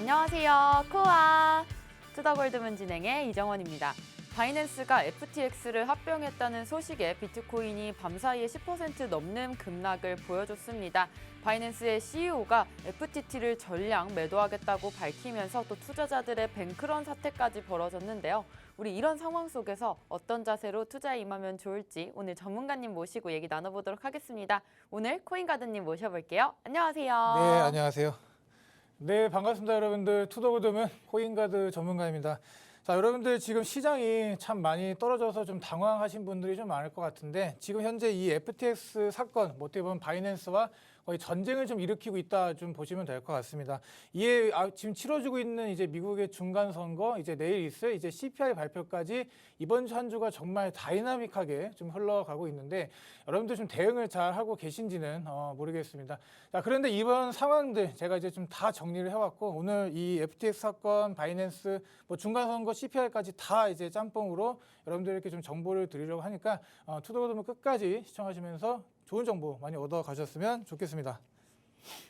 안녕하세요. 코아 투더골드문 진행의 이정원입니다. 바이낸스가 FTX를 합병했다는 소식에 비트코인이 밤사이에 10% 넘는 급락을 보여줬습니다. 바이낸스의 CEO가 FTT를 전량 매도하겠다고 밝히면서 또 투자자들의 뱅크런 사태까지 벌어졌는데요. 우리 이런 상황 속에서 어떤 자세로 투자에 임하면 좋을지 오늘 전문가님 모시고 얘기 나눠보도록 하겠습니다. 오늘 코인가드님 모셔볼게요. 안녕하세요. 네, 안녕하세요. 네, 반갑습니다, 여러분들. 투더골드문 코인가드 전문가입니다. 자, 여러분들 지금 시장이 참 많이 떨어져서 좀 당황하신 분들이 좀 많을 것 같은데 지금 현재 이 FTX 사건, 어떻게 보면 바이낸스와 거의 전쟁을 좀 일으키고 있다 좀 보시면 될 것 같습니다. 이에 지금 치러지고 있는 이제 미국의 중간 선거, 이제 내일 있을 이제 CPI 발표까지 이번 주 한 주가 정말 다이나믹하게 좀 흘러가고 있는데 여러분들 좀 대응을 잘 하고 계신지는 모르겠습니다. 자, 그런데 이번 상황들 제가 이제 좀 다 정리를 해왔고 오늘 이 FTX 사건, 바이낸스, 뭐 중간 선거, CPI까지 다 이제 짬뽕으로 여러분들께 좀 정보를 드리려고 하니까 투더골드문 끝까지 시청하시면서 좋은 정보 많이 얻어 가셨으면 좋겠습니다.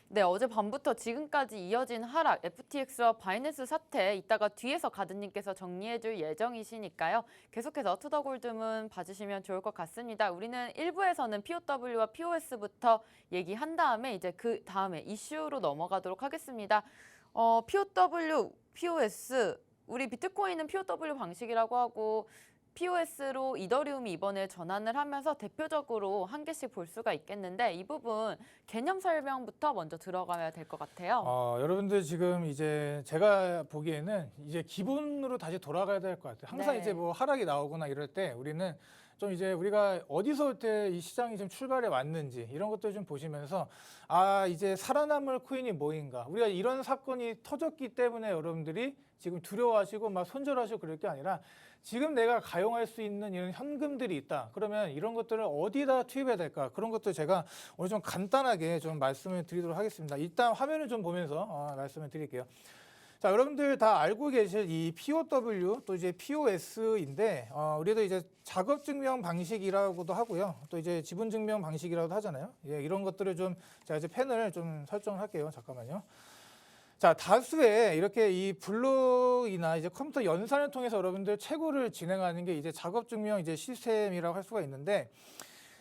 네, 어젯밤부터 지금까지 이어진 하락, FTX와 바이낸스 사태 이따가 뒤에서 가드님께서 정리해줄 예정이시니까요. 계속해서 투더골드문 봐주시면 좋을 것 같습니다. 우리는 1부에서는 POW와 POS부터 얘기한 다음에 이제 그 다음에 이슈로 넘어가도록 하겠습니다. POW, POS, 우리 비트코인은 POW 방식이라고 하고 POS로 이더리움이 이번에 전환을 하면서 대표적으로 한 개씩 볼 수가 있겠는데 이 부분 개념 설명부터 먼저 들어가야 될 것 같아요. 여러분들 지금 이제 제가 보기에는 이제 기본으로 다시 돌아가야 될 것 같아요. 항상 네. 이제 뭐 하락이 나오거나 이럴 때 우리는 좀 이제 우리가 어디서부터 이 시장이 좀 출발해 왔는지 이런 것들 좀 보시면서 이제 살아남을 코인이 뭐인가. 우리가 이런 사건이 터졌기 때문에 여러분들이 지금 두려워하시고 막 손절하시고 그럴 게 아니라 지금 내가 가용할 수 있는 이런 현금들이 있다. 그러면 이런 것들을 어디다 투입해야 될까? 그런 것들 제가 오늘 좀 간단하게 좀 말씀을 드리도록 하겠습니다. 일단 화면을 좀 보면서 말씀을 드릴게요. 자, 여러분들 다 알고 계실 이 POW 또 이제 POS인데 우리도 이제 작업 증명 방식이라고도 하고요. 또 이제 지분 증명 방식이라고도 하잖아요. 예, 이런 것들을 좀 제가 이제 펜을 좀 설정을 할게요. 잠깐만요. 자, 다수의 이렇게 이 블록이나 이제 컴퓨터 연산을 통해서 여러분들 채굴을 진행하는 게 이제 작업 증명 이제 시스템이라고 할 수가 있는데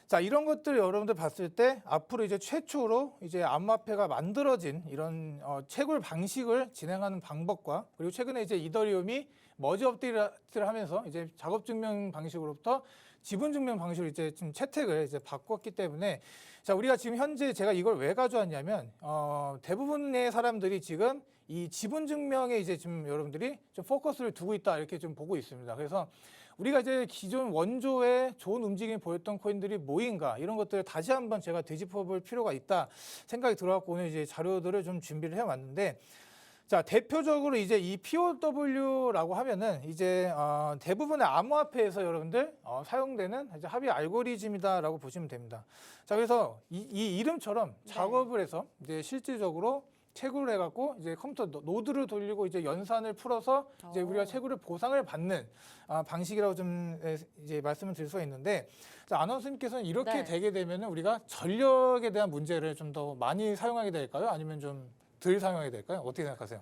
자, 이런 것들 여러분들 봤을 때 앞으로 이제 최초로 이제 암호화폐가 만들어진 이런 채굴 방식을 진행하는 방법과 그리고 최근에 이제 이더리움이 머지 업데이트를 하면서 이제 작업 증명 방식으로부터 지분 증명 방식으로 이제 좀 채택을 이제 바꿨기 때문에 자, 우리가 지금 현재 제가 이걸 왜 가져왔냐면 대부분의 사람들이 지금 이 지분 증명에 이제 지금 여러분들이 좀 포커스를 두고 있다 이렇게 좀 보고 있습니다. 그래서 우리가 이제 기존 원조에 좋은 움직임을 보였던 코인들이 뭐인가 이런 것들을 다시 한번 제가 되짚어볼 필요가 있다 생각이 들어갖고 오늘 이제 자료들을 좀 준비를 해왔는데 자, 대표적으로 이제 이 POW라고 하면은 이제 대부분의 암호화폐에서 여러분들 사용되는 이제 합의 알고리즘이다라고 보시면 됩니다. 자, 그래서 이 이름처럼 작업을 해서 이제 실질적으로 채굴을 해갖고 이제 컴퓨터 노드를 돌리고 이제 연산을 풀어서 이제 우리가 채굴을 보상을 받는 방식이라고 좀 이제 말씀을 드릴 수가 있는데 자, 아나운서님께서는 이렇게 되게 되면은 우리가 전력에 대한 문제를 좀 더 많이 사용하게 될까요? 아니면 좀 덜 사용하게 될까요? 어떻게 생각하세요?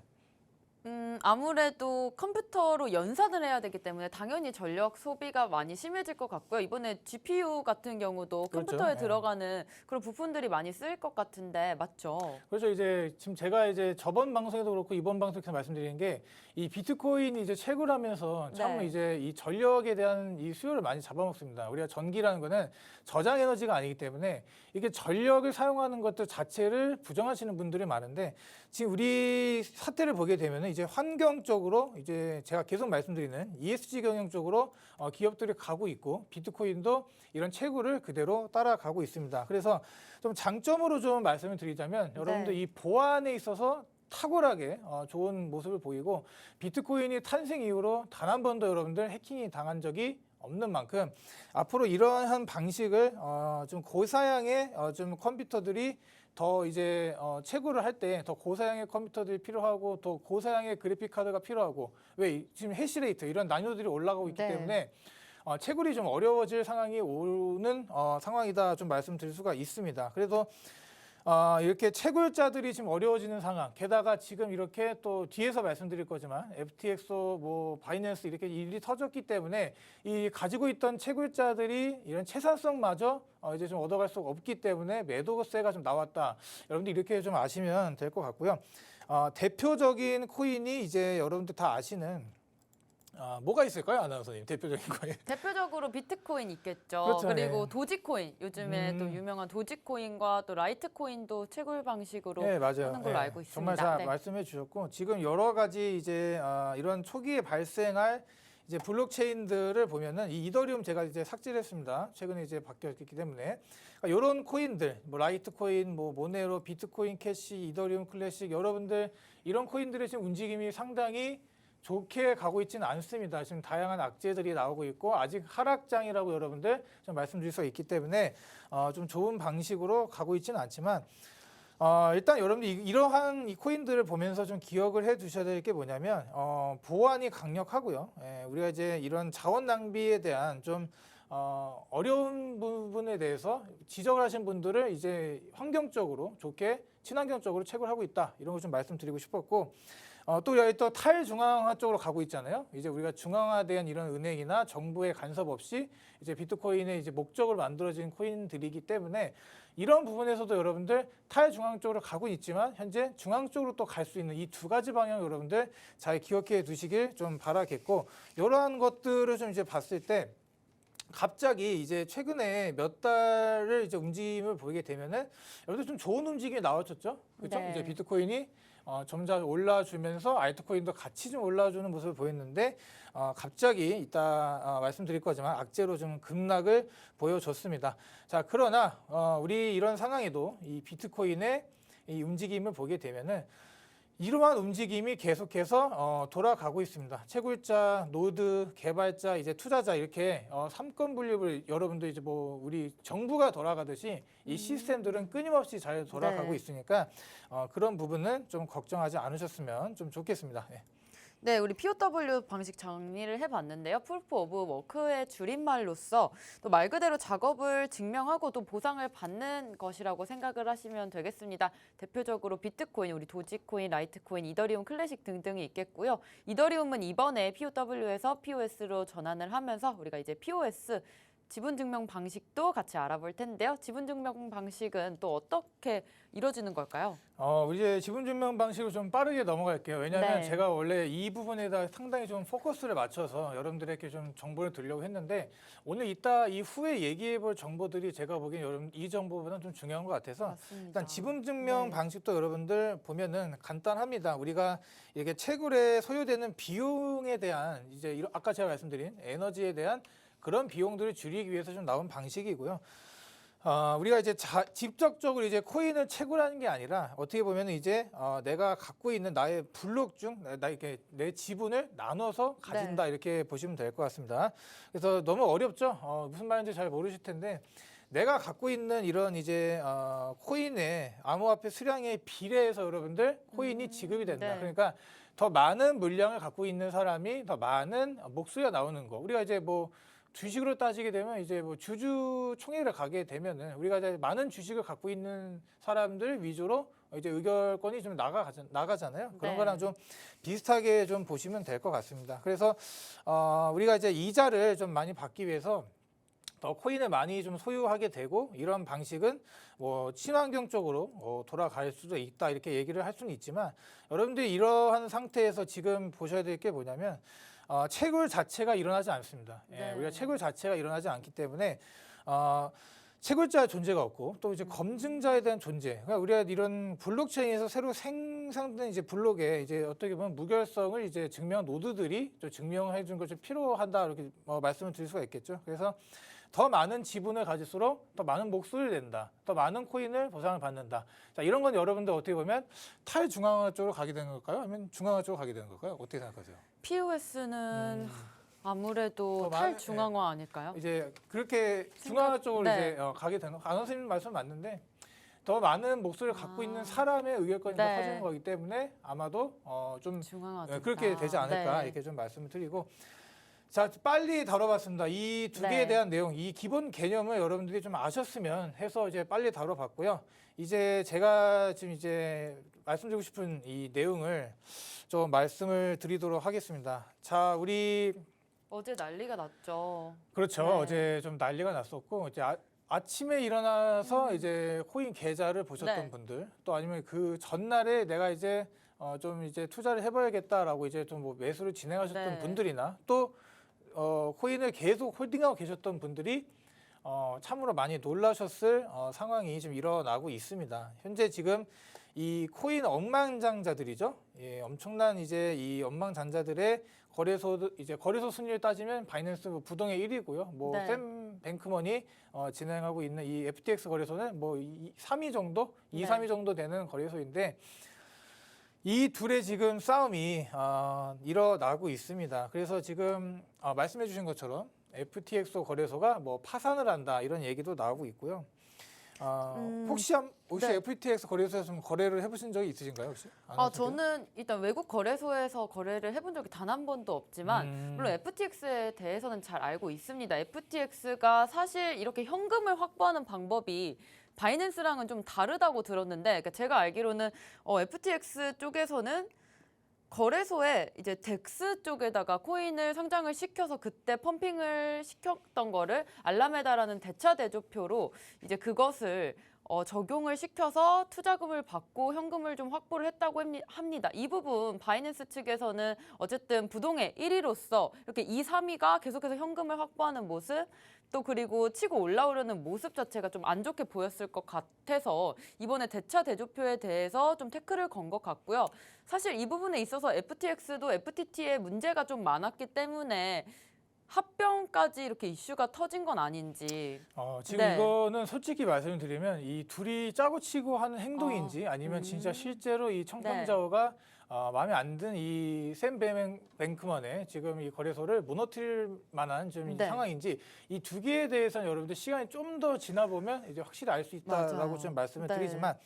아무래도 컴퓨터로 연산을 해야 되기 때문에 당연히 전력 소비가 많이 심해질 것 같고요. 이번에 GPU 같은 경우도 컴퓨터에 그렇죠. 들어가는 그런 부품들이 많이 쓰일 것 같은데 맞죠? 그렇죠. 이제 지금 제가 이제 저번 방송에도 그렇고 이번 방송에서 말씀드리는 게 이 비트코인이 이제 채굴하면서 참 네. 이제 이 전력에 대한 이 수요를 많이 잡아먹습니다. 우리가 전기라는 거는 저장 에너지가 아니기 때문에 이게 전력을 사용하는 것들 자체를 부정하시는 분들이 많은데 지금 우리 사태를 보게 되면은 이제 환경적으로 이제 제가 계속 말씀드리는 ESG 경영 쪽으로 기업들이 가고 있고 비트코인도 이런 채굴을 그대로 따라가고 있습니다. 그래서 좀 장점으로 좀 말씀을 드리자면 여러분들 이 보안에 있어서 탁월하게 좋은 모습을 보이고 비트코인이 탄생 이후로 단 한 번도 여러분들 해킹이 당한 적이 없는 만큼 앞으로 이러한 방식을 좀 고사양의 좀 컴퓨터들이 더 이제 채굴을 할 때 더 고사양의 컴퓨터들이 필요하고 더 고사양의 그래픽 카드가 필요하고 왜 지금 해시레이트 이런 난이도들이 올라가고 있기 때문에 채굴이 좀 어려워질 상황이 오는 상황이다 좀 말씀드릴 수가 있습니다. 그래서 이렇게 채굴자들이 지금 어려워지는 상황. 게다가 지금 이렇게 또 뒤에서 말씀드릴 거지만 FTX, 뭐 바이낸스 이렇게 일이 터졌기 때문에 이 가지고 있던 채굴자들이 이런 채산성마저 이제 좀 얻어갈 수가 없기 때문에 매도세가 좀 나왔다. 여러분들 이렇게 좀 아시면 될 것 같고요. 대표적인 코인이 이제 여러분들 다 아시는 뭐가 있을까요, 아나운서님? 대표적인 코인. 대표적으로 비트코인 있겠죠. 그렇죠, 그리고 네. 도지코인, 요즘에 또 유명한 도지코인과 또 라이트코인도 채굴 방식으로 네, 맞아요. 하는 걸로 네, 알고 있습니다. 정말 잘 네. 말씀해 주셨고 지금 여러 가지 이제 이런 초기에 발생할 이제 블록체인들을 보면은 이 이더리움 제가 이제 삭제를 했습니다. 최근에 이제 바뀌었기 때문에 이런 코인들, 뭐 라이트코인, 뭐 모네로, 비트코인 캐시, 이더리움 클래식 여러분들 이런 코인들의 지금 움직임이 상당히 좋게 가고 있지는 않습니다. 지금 다양한 악재들이 나오고 있고 아직 하락장이라고 여러분들 좀 말씀드릴 수가 있기 때문에 좀 좋은 방식으로 가고 있지는 않지만 일단 여러분들 이러한 이 코인들을 보면서 좀 기억을 해 두셔야 될 게 뭐냐면 보안이 강력하고요. 예, 우리가 이제 이런 자원 낭비에 대한 좀 어려운 부분에 대해서 지적을 하신 분들을 이제 환경적으로 좋게 친환경적으로 채굴하고 있다. 이런 거 좀 말씀드리고 싶었고 또 여기 또 탈중앙화 쪽으로 가고 있잖아요. 이제 우리가 중앙화된 이런 은행이나 정부의 간섭 없이 이제 비트코인의 이제 목적으로 만들어진 코인들이기 때문에 이런 부분에서도 여러분들 탈중앙 쪽으로 가고 있지만 현재 중앙 쪽으로 또 갈 수 있는 이 두 가지 방향 여러분들 잘 기억해 두시길 좀 바라겠고 이러한 것들을 좀 이제 봤을 때 갑자기 이제 최근에 몇 달을 이제 움직임을 보이게 되면은 여기서 좀 좋은 움직임이 나왔었죠. 그렇죠? 네. 이제 비트코인이 점점 올라주면서 알트코인도 같이 좀 올라주는 모습을 보였는데 갑자기 이따 말씀드릴 거지만 악재로 좀 급락을 보여줬습니다. 자, 그러나 우리 이런 상황에도 이 비트코인의 이 움직임을 보게 되면은 이러한 움직임이 계속해서 돌아가고 있습니다. 채굴자, 노드, 개발자, 이제 투자자 이렇게 삼권 분립을 여러분들 이제 뭐 우리 정부가 돌아가듯이 이 시스템들은 끊임없이 잘 돌아가고 네. 있으니까 그런 부분은 좀 걱정하지 않으셨으면 좀 좋겠습니다. 예. 네, 우리 POW 방식 정리를 해봤는데요. 프루프 오브 워크의 줄임말로서 또 말 그대로 작업을 증명하고 또 보상을 받는 것이라고 생각을 하시면 되겠습니다. 대표적으로 비트코인, 우리 도지코인, 라이트코인, 이더리움 클래식 등등이 있겠고요. 이더리움은 이번에 POW에서 POS로 전환을 하면서 우리가 이제 POS 지분증명 방식도 같이 알아볼 텐데요. 지분증명 방식은 또 어떻게 이루어지는 걸까요? 우리 이제 지분증명 방식으로 좀 빠르게 넘어갈게요. 왜냐하면 네. 제가 원래 이 부분에다 상당히 좀 포커스를 맞춰서 여러분들에게 좀 정보를 드리려고 했는데 오늘 이따 이후에 얘기해볼 정보들이 제가 보기엔 여러분 이 정보보다는 좀 중요한 것 같아서 맞습니다. 일단 지분증명 네. 방식도 여러분들 보면은 간단합니다. 우리가 이렇게 채굴에 소요되는 비용에 대한 이제 아까 제가 말씀드린 에너지에 대한 그런 비용들을 줄이기 위해서 좀 나온 방식이고요. 우리가 이제 직접적으로 이제 코인을 채굴하는 게 아니라 어떻게 보면 이제 내가 갖고 있는 나의 블록 중 이렇게 내 지분을 나눠서 가진다 이렇게 보시면 될 것 같습니다. 그래서 너무 어렵죠. 무슨 말인지 잘 모르실 텐데 내가 갖고 있는 이런 이제 코인의 암호화폐 수량에 비례해서 여러분들 코인이 지급이 된다. 네. 그러니까 더 많은 물량을 갖고 있는 사람이 더 많은 목소리가 나오는 거. 우리가 이제 뭐 주식으로 따지게 되면 이제 뭐 주주 총회를 가게 되면은 우리가 이제 많은 주식을 갖고 있는 사람들 위주로 이제 의결권이 좀 나가잖아요. 그런 네. 거랑 좀 비슷하게 좀 보시면 될 것 같습니다. 그래서 우리가 이제 이자를 좀 많이 받기 위해서 더 코인을 많이 좀 소유하게 되고 이런 방식은 뭐 친환경적으로 돌아갈 수도 있다 이렇게 얘기를 할 수는 있지만 여러분들이 이러한 상태에서 지금 보셔야 될 게 뭐냐면 채굴 자체가 일어나지 않습니다. 네. 우리가 채굴 자체가 일어나지 않기 때문에 채굴자의 존재가 없고 또 이제 검증자에 대한 존재. 그러니까 우리가 이런 블록체인에서 새로 생성된 이제 블록에 이제 어떻게 보면 무결성을 이제 증명 노드들이 좀 증명해 준 것이 필요하다 이렇게 말씀을 드릴 수가 있겠죠. 그래서 더 많은 지분을 가질수록 더 많은 목소리를 낸다. 더 많은 코인을 보상을 받는다. 자, 이런 건 여러분들 어떻게 보면 탈중앙화 쪽으로 가게 되는 걸까요? 아니면 중앙화 쪽으로 가게 되는 걸까요? 어떻게 생각하세요? POS는 아무래도 더 탈중앙화 아닐까요? 이제 그렇게 중앙화 쪽으로 네. 이제 가게 되는 안 선생님 말씀 맞는데 더 많은 목소리를 갖고 있는 사람의 의결권이 더 네. 커지는 거기 때문에 아마도 좀 중앙화 그렇게 되지 않을까 이렇게 좀 말씀을 드리고 자, 빨리 다뤄봤습니다. 이 두 개에 네. 대한 내용, 이 기본 개념을 여러분들이 좀 아셨으면 해서 이제 빨리 다뤄봤고요. 이제 제가 지금 이제 말씀드리고 싶은 이 내용을 좀 말씀을 드리도록 하겠습니다. 자, 우리 어제 난리가 났죠. 그렇죠. 네. 어제 좀 난리가 났었고 이제 아침에 일어나서 이제 코인 계좌를 보셨던 네. 분들, 또 아니면 그 전날에 내가 이제 좀 이제 투자를 해봐야겠다라고 이제 좀 뭐 매수를 진행하셨던 네. 분들이나 또 코인을 계속 홀딩하고 계셨던 분들이 참으로 많이 놀라셨을 상황이 지금 일어나고 있습니다. 현재 지금 이 코인 억만장자들이죠. 예, 엄청난 이제 이 억만장자들의 거래소 순위를 따지면 바이낸스 부동의 1위고요. 뭐 네. 샘 뱅크먼이 진행하고 있는 이 FTX 거래소는 뭐 3위 정도, 2, 네. 3위 정도 되는 거래소인데 이 둘의 지금 싸움이 일어나고 있습니다. 그래서 지금 말씀해 주신 것처럼 FTX 거래소가 뭐 파산을 한다 이런 얘기도 나오고 있고요. 혹시 네. FTX 거래소에서 좀 거래를 해보신 적이 있으신가요? 혹시? 안 하셨어요? 저는 일단 외국 거래소에서 거래를 해본 적이 단 한 번도 없지만 물론 FTX에 대해서는 잘 알고 있습니다. FTX가 사실 이렇게 현금을 확보하는 방법이 바이낸스랑은 좀 다르다고 들었는데, 그러니까 제가 알기로는 FTX 쪽에서는 거래소에 이제 덱스 쪽에다가 코인을 상장을 시켜서 그때 펌핑을 시켰던 거를 알라메다라는 대차 대조표로 이제 그것을 적용을 시켜서 투자금을 받고 현금을 좀 확보를 했다고 합니다. 이 부분 바이낸스 측에서는 어쨌든 부동의 1위로서 이렇게 2, 3위가 계속해서 현금을 확보하는 모습, 또 그리고 치고 올라오려는 모습 자체가 좀 안 좋게 보였을 것 같아서 이번에 대차 대조표에 대해서 좀 태클을 건 것 같고요. 사실 이 부분에 있어서 FTX도 FTT에 문제가 좀 많았기 때문에 합병까지 이렇게 이슈가 터진 건 아닌지. 지금 네. 이거는 솔직히 말씀드리면 이 둘이 짜고 치고 하는 행동인지 아니면 진짜 실제로 이 청평자오가 마음에 안 든 이 샘 뱅크먼의 지금 이 거래소를 무너뜨릴 만한 좀 네. 상황인지 이 두 개에 대해서는 여러분들 시간이 좀 더 지나 보면 이제 확실히 알 수 있다라고 맞아요. 좀 말씀을 네. 드리지만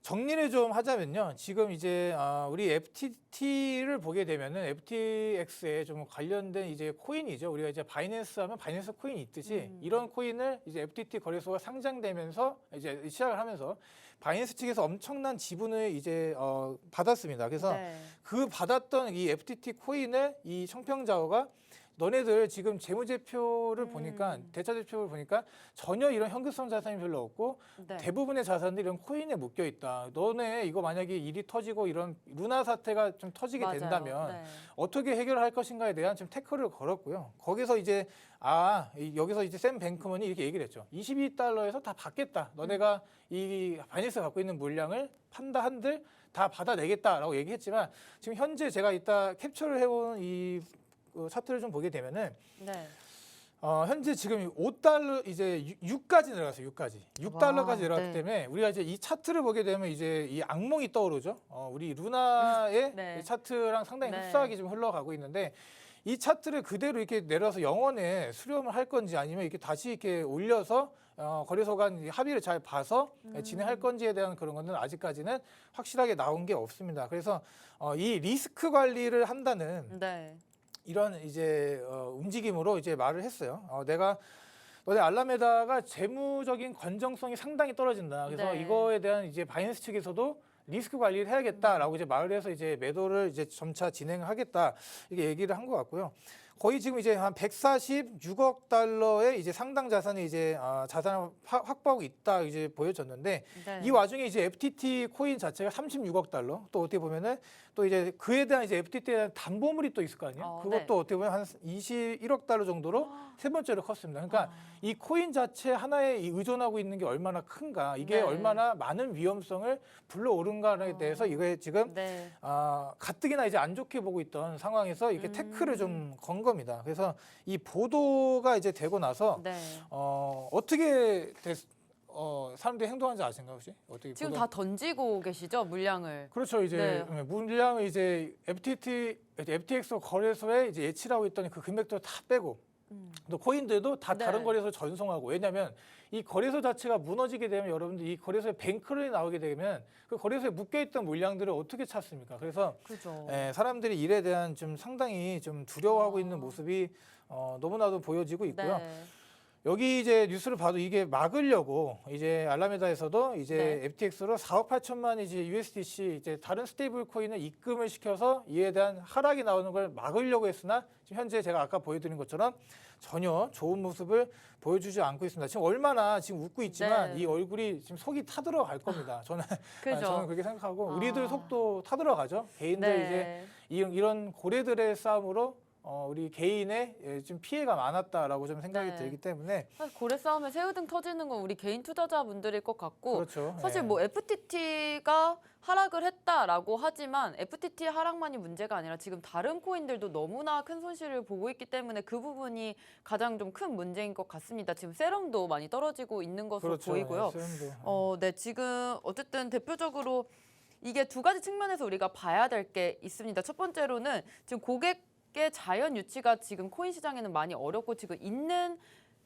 정리를 좀 하자면요. 지금 이제 우리 FTT를 보게 되면은 FTX에 좀 관련된 이제 코인이죠. 우리가 이제 바이낸스 하면 바이낸스 코인이 있듯이 이런 코인을 이제 FTT 거래소가 상장되면서 이제 시작을 하면서 바이낸스 측에서 엄청난 지분을 이제 받았습니다. 그래서 네. 그 받았던 이 FTT 코인을 이 청평자오가 너네들 지금 재무제표를 보니까 대차제표를 보니까 전혀 이런 현금성 자산이 별로 없고 네. 대부분의 자산들이 이런 코인에 묶여 있다. 너네 이거 만약에 일이 터지고 이런 루나 사태가 좀 터지게 맞아요. 된다면 네. 어떻게 해결할 것인가에 대한 좀 태클을 걸었고요. 거기서 이제 여기서 이제 샘 뱅크먼이 이렇게 얘기를 했죠. 22달러에서 다 받겠다. 너네가 이 바이낸스 갖고 있는 물량을 판다 한들 다 받아내겠다라고 얘기했지만 지금 현재 제가 이따 캡처를 해온 이 차트를 좀 보게 되면은 네. 현재 지금 5달러 이제 6까지 내려갔어요. 6달러까지 내려갔기 네. 때문에 우리가 이제 이 차트를 보게 되면 이제 이 악몽이 떠오르죠. 우리 루나의 네. 이 차트랑 상당히 네. 흡사하게 좀 흘러가고 있는데 이 차트를 그대로 이렇게 내려서 영원에 수렴을 할 건지 아니면 이렇게 다시 이렇게 올려서 거래소 간 합의를 잘 봐서 진행할 건지에 대한 그런 거는 아직까지는 확실하게 나온 게 없습니다. 그래서 이 리스크 관리를 한다는 네. 이런 이제 움직임으로 이제 말을 했어요. 너네 알라메다가 재무적인 건정성이 상당히 떨어진다. 그래서 네. 이거에 대한 이제 바이낸스 측에서도 리스크 관리를 해야겠다라고 이제 말을 해서 이제 매도를 이제 점차 진행하겠다 이렇게 얘기를 한 것 같고요. 거의 지금 이제 한 146억 달러의 이제 상당 자산이 이제 자산을 확보하고 있다 이제 보여졌는데 네. 이 와중에 이제 FTT 코인 자체가 36억 달러 또 어떻게 보면은 또 이제 그에 대한 이제 FTT에 대한 담보물이 또 있을 거 아니에요. 그것도 네. 어떻게 보면 한 21억 달러 정도로 세 번째로 컸습니다. 그러니까 이 코인 자체 하나에 의존하고 있는 게 얼마나 큰가, 이게 네. 얼마나 많은 위험성을 불러오른가에 대해서 이게 지금 네. 가뜩이나 이제 안 좋게 보고 있던 상황에서 이렇게 태클을 좀 건 겁니다. 그래서 이 보도가 이제 되고 나서 네. 어떻게 사람들이 행동하는지 아신가요, 혹시? 어떻게 지금 보도? 다 던지고 계시죠, 물량을. 그렇죠. 이제 네. 물량을 이제 FTX 거래소에 이제 예치하고 있던 그 금액도 다 빼고 또 코인들도 다 네. 다른 거래소 전송하고 왜냐하면 이 거래소 자체가 무너지게 되면 여러분들 이 거래소에 뱅크런이 나오게 되면 그 거래소에 묶여있던 물량들을 어떻게 찾습니까? 그래서 그죠. 사람들이 일에 대한 좀 상당히 좀 두려워하고 있는 모습이 너무나도 보여지고 있고요. 네. 여기 이제 뉴스를 봐도 이게 막으려고 이제 알라메다에서도 이제 네. FTX로 4억 8천만 이제 USDC 이제 다른 스테이블 코인을 입금을 시켜서 이에 대한 하락이 나오는 걸 막으려고 했으나 지금 현재 제가 아까 보여드린 것처럼 전혀 좋은 모습을 보여주지 않고 있습니다. 지금 얼마나 지금 웃고 있지만 네. 이 얼굴이 지금 속이 타들어갈 겁니다. 저는 그죠. 저는 그렇게 생각하고 아. 우리들 속도 타들어가죠. 개인들 네. 이제 이런 고래들의 싸움으로 우리 개인의 좀 피해가 많았다라고 좀 생각이 네. 들기 때문에 사실 고래 싸움에 새우등 터지는 건 우리 개인 투자자분들일 것 같고 그렇죠. 사실 예. 뭐 FTT가 하락을 했다라고 하지만 FTT 하락만이 문제가 아니라 지금 다른 코인들도 너무나 큰 손실을 보고 있기 때문에 그 부분이 가장 좀 큰 문제인 것 같습니다. 지금 세럼도 많이 떨어지고 있는 것으로 그렇죠. 보이고요. 예, 세럼도. 네, 지금 어쨌든 대표적으로 이게 두 가지 측면에서 우리가 봐야 될 게 있습니다. 첫 번째로는 지금 고객의 자연 유치가 지금 코인 시장에는 많이 어렵고 지금 있는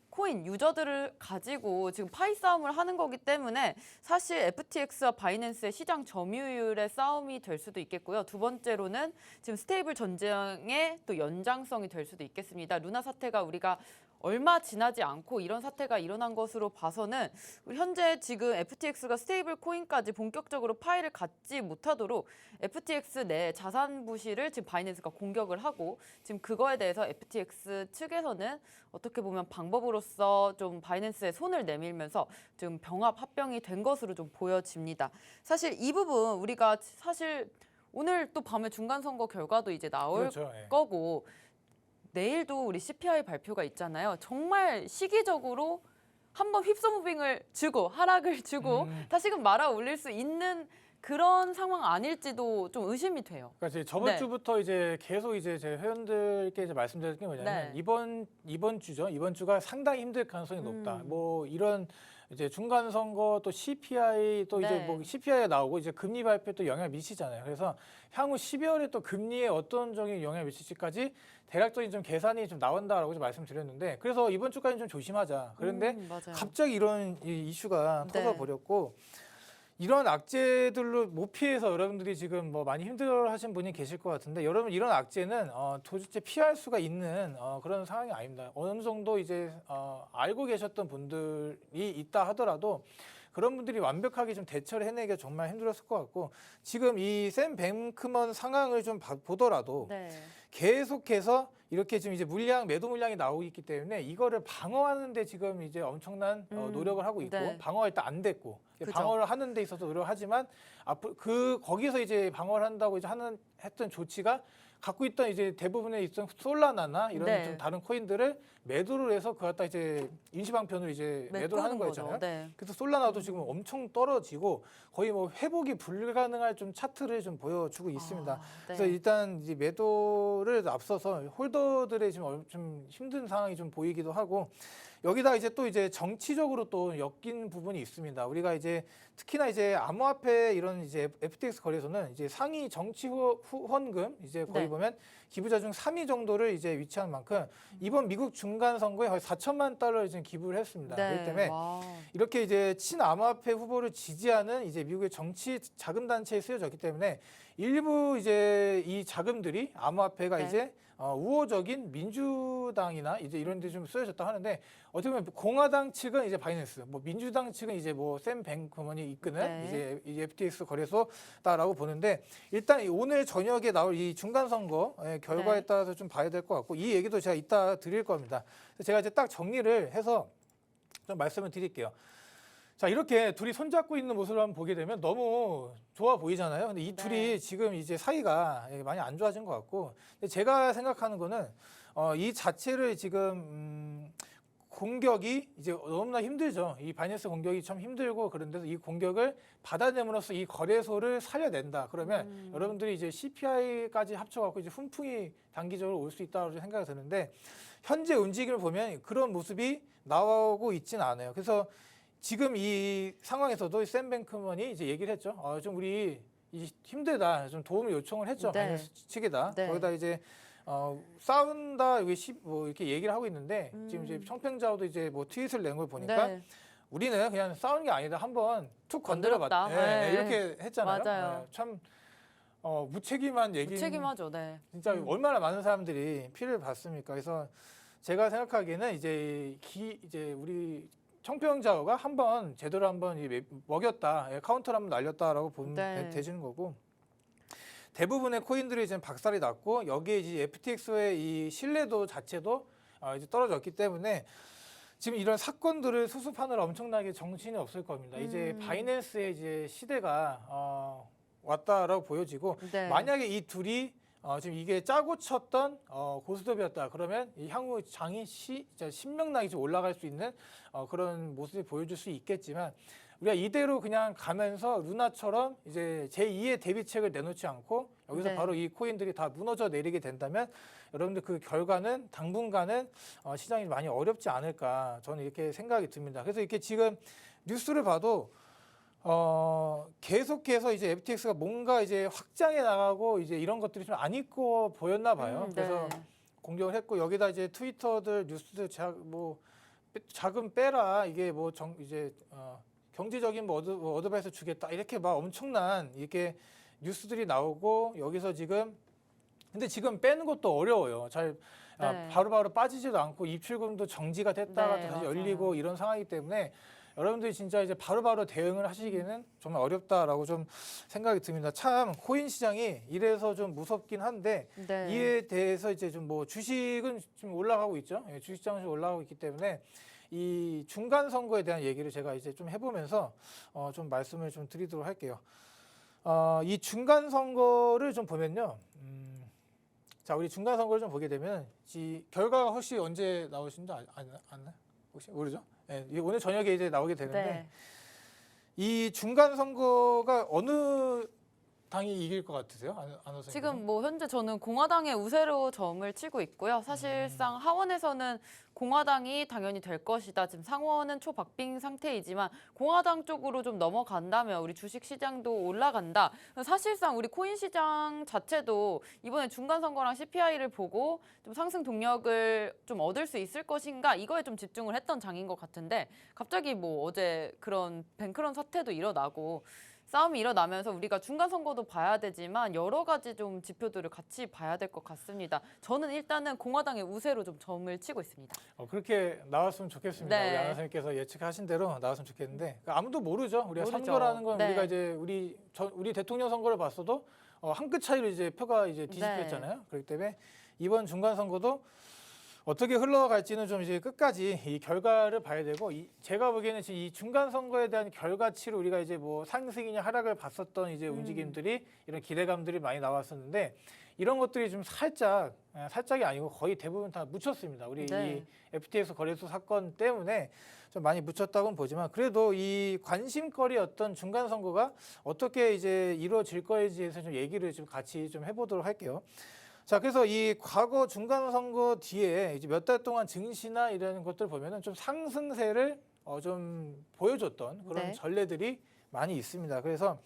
코인 유저들을 가지고 지금 파이 싸움을 하는 거기 때문에 사실 FTX와 바이낸스의 시장 점유율의 싸움이 될 수도 있겠고요. 두 번째로는 지금 스테이블 전쟁의 또 연장성이 될 수도 있겠습니다. 루나 사태가 우리가 얼마 지나지 않고 이런 사태가 일어난 것으로 봐서는 현재 지금 FTX가 스테이블 코인까지 본격적으로 파이를 갖지 못하도록 FTX 내 자산 부실을 지금 바이낸스가 공격을 하고 지금 그거에 대해서 FTX 측에서는 어떻게 보면 방법으로서 좀 바이낸스에 손을 내밀면서 지금 병합 합병이 된 것으로 좀 보여집니다. 사실 이 부분 우리가 사실 오늘 또 밤에 중간 선거 결과도 이제 나올 그렇죠. 예. 거고 내일도 우리 CPI 발표가 있잖아요. 정말 시기적으로 한번 휩소무빙을 주고 하락을 주고 다시금 말아 올릴 수 있는 그런 상황 아닐지도 좀 의심이 돼요. 그러니까 이제 저번 네. 주부터 이제 계속 이제 제 회원들께 이제 말씀드릴 게 뭐냐면 네. 이번 주죠. 이번 주가 상당히 힘들 가능성이 높다. 뭐 이런 이제 중간 선거 또 CPI 또 이제 네. 뭐 CPI가 나오고 이제 금리 발표 또 영향을 미치잖아요. 그래서 향후 12월에 또 금리에 어떤 적인 영향을 미칠지까지 대략적인 좀 계산이 좀 나온다라고 좀 말씀드렸는데 그래서 이번 주까지는 좀 조심하자. 그런데 맞아요. 갑자기 이런 이슈가 네. 터져버렸고 이런 악재들로 못 피해서 여러분들이 지금 뭐 많이 힘들어하신 분이 계실 것 같은데 여러분 이런 악재는 도대체 피할 수가 있는 그런 상황이 아닙니다. 어느 정도 이제 알고 계셨던 분들이 있다 하더라도 그런 분들이 완벽하게 좀 대처를 해내기가 정말 힘들었을 것 같고 지금 이 샘 뱅크먼 상황을 좀 보더라도 네. 계속해서 이렇게 지금 이제 매도 물량이 나오고 있기 때문에 이거를 방어하는데 지금 이제 엄청난 노력을 하고 있고 네. 방어가 일단 안 됐고 그죠. 방어를 하는 데 있어서 노력하지만 앞으로 거기서 이제 방어를 한다고 이제 했던 조치가 갖고 있던 이제 대부분의 있던 솔라나나 이런 네. 좀 다른 코인들을 매도를 해서 그걸 갖다 이제 임시방편으로 이제 매도를 하는 메꾸는 거죠. 거잖아요. 네. 그래서 솔라나도 지금 엄청 떨어지고 거의 뭐 회복이 불가능할 좀 차트를 좀 보여주고 있습니다. 네. 그래서 일단 이제 매도를 앞서서 홀더들의 지금 좀 힘든 상황이 좀 보이기도 하고 여기다 이제 또 이제 정치적으로 또 엮인 부분이 있습니다. 우리가 이제 특히나 이제 암호화폐 이런 이제 FTX 거래소는 이제 상위 정치 후원금 이제 거의 네. 보면 기부자 중 3위 정도를 이제 위치한 만큼 이번 미국 중간 선거에 거의 4천만 달러를 지금 기부를 했습니다. 네. 그렇기 때문에 와. 이렇게 이제 친암호화폐 후보를 지지하는 이제 미국의 정치 자금 단체에 쓰여졌기 때문에 일부 이제 이 자금들이 암호화폐가 네. 이제 우호적인 민주당이나 이제 이런 데 좀 쓰여졌다 하는데 어떻게 보면 공화당 측은 이제 바이낸스, 뭐 민주당 측은 이제 뭐 샘 뱅크먼이 이끄는 네. 이제 이 FTX 거래소다라고 보는데 일단 오늘 저녁에 나올 이 중간 선거의 결과에 네. 따라서 좀 봐야 될 것 같고 이 얘기도 제가 이따 드릴 겁니다. 그래서 제가 이제 딱 정리를 해서 좀 말씀을 드릴게요. 자, 이렇게 둘이 손잡고 있는 모습을 한번 보게 되면 너무 좋아 보이잖아요. 근데 이 둘이 네. 지금 이제 사이가 많이 안 좋아진 것 같고, 근데 제가 생각하는 거는 이 자체를 지금 공격이 이제 너무나 힘들죠. 이 바이낸스 공격이 참 힘들고 그런데서 이 공격을 받아내므로써 이 거래소를 살려낸다. 그러면 여러분들이 이제 CPI까지 합쳐갖고 이제 훈풍이 단기적으로 올 수 있다고 생각이 드는데 현재 움직임을 보면 그런 모습이 나오고 있지는 않아요. 그래서 지금 이 상황에서도 샘 뱅크먼이 이제 얘기를 했죠. 좀 우리 힘들다. 좀 도움을 요청을 했죠. 네. 바이낸스 측에다. 네. 거기다 이제 싸운다 뭐 이렇게 얘기를 하고 있는데 지금 이제 청평자오도 이제 뭐 트윗을 낸 걸 보니까 네. 우리는 그냥 싸우는 게 아니다. 한번 툭 건드려봤다. 건드렸다. 네. 이렇게 했잖아요. 맞아요. 참 무책임한 얘기. 무책임하죠. 네. 진짜 얼마나 많은 사람들이 피해를 봤습니까? 그래서 제가 생각하기에는 이제 우리 청평자오가 한번 제대로 한번 먹였다, 카운터를 한번 날렸다라고 보면 네. 되시는 거고. 대부분의 코인들이 지금 박살이 났고 여기에 이제 FTX의 이 신뢰도 자체도 이제 떨어졌기 때문에 지금 이런 사건들을 수습하느라 엄청나게 정신이 없을 겁니다. 이제 바이낸스의 이제 시대가 왔다라고 보여지고 네. 만약에 이 둘이 지금 이게 짜고 쳤던 고스톱이었다 그러면 이 향후 장이 진짜 신명나게 좀 올라갈 수 있는 그런 모습을 보여줄 수 있겠지만 우리가 이대로 그냥 가면서 루나처럼 이제 제2의 대비책을 내놓지 않고 여기서 네. 바로 이 코인들이 다 무너져 내리게 된다면 여러분들 그 결과는 당분간은 시장이 많이 어렵지 않을까 저는 이렇게 생각이 듭니다. 그래서 이렇게 지금 뉴스를 봐도 계속해서 이제 FTX가 뭔가 이제 확장해 나가고 이제 이런 것들이 좀 안 있고 보였나 봐요. 그래서 네. 공격을 했고 여기다 이제 트위터들 뉴스들 뭐 자금 빼라 이게 뭐 이제 경제적인 뭐 어드바이스 주겠다 이렇게 막 엄청난 이렇게 뉴스들이 나오고 여기서 지금 근데 지금 빼는 것도 어려워요. 잘 네. 바로바로 빠지지도 않고 입출금도 정지가 됐다가 네, 다시 맞아요. 열리고 이런 상황이기 때문에 여러분들이 진짜 이제 바로바로 대응을 하시기에는 정말 어렵다라고 좀 생각이 듭니다. 참 코인 시장이 이래서 좀 무섭긴 한데 네. 이에 대해서 이제 좀 뭐 주식은 지금 올라가고 있죠. 주식장은 올라가고 있기 때문에 이 중간 선거에 대한 얘기를 제가 이제 좀 해보면서 좀 말씀을 좀 드리도록 할게요. 이 중간 선거를 좀 보면요. 자, 우리 중간 선거를 좀 보게 되면 이 결과가 혹시 언제 나오신지 아나요? 혹시 모르죠? 네, 오늘 저녁에 이제 나오게 되는데 네. 이 중간 선거가 어느 당이 이길 것 같으세요? 안 선생님? 지금 뭐 현재 저는 공화당의 우세로 점을 치고 있고요. 사실상 하원에서는 공화당이 당연히 될 것이다. 지금 상원은 초박빙 상태이지만 공화당 쪽으로 좀 넘어간다면 우리 주식 시장도 올라간다. 사실상 우리 코인 시장 자체도 이번에 중간 선거랑 CPI를 보고 좀 상승 동력을 좀 얻을 수 있을 것인가 이거에 좀 집중을 했던 장인 것 같은데 갑자기 뭐 어제 그런 뱅크런 사태도 일어나고 싸움이 일어나면서 우리가 중간 선거도 봐야 되지만 여러 가지 좀 지표들을 같이 봐야 될 것 같습니다. 저는 일단은 공화당의 우세로 좀 점을 치고 있습니다. 그렇게 나왔으면 좋겠습니다. 네. 우리 아나 선생님께서 예측하신 대로 나왔으면 좋겠는데 아무도 모르죠. 우리가 모르죠. 선거라는 건 네. 우리가 이제 우리 대통령 선거를 봤어도 한 끗 차이로 이제 표가 이제 뒤집혔잖아요. 네. 그렇기 때문에 이번 중간 선거도 어떻게 흘러갈지는 좀 이제 끝까지 이 결과를 봐야 되고 제가 보기에는 지금 이 중간 선거에 대한 결과치로 우리가 이제 뭐 상승이냐 하락을 봤었던 이제 움직임들이 이런 기대감들이 많이 나왔었는데 이런 것들이 좀 살짝이 아니고 거의 대부분 다 묻혔습니다. 우리 네. 이 FTX 거래소 사건 때문에 좀 많이 묻혔다고는 보지만 그래도 이 관심거리였던 중간 선거가 어떻게 이제 이루어질 거에 대해서 좀 얘기를 좀 같이 좀 해보도록 할게요. 자, 그래서 이 과거 중간 선거 뒤에 이제 몇 달 동안 증시나 이런 것들 보면은 좀 상승세를 좀 보여줬던 그런 네. 전례들이 많이 있습니다. 그래서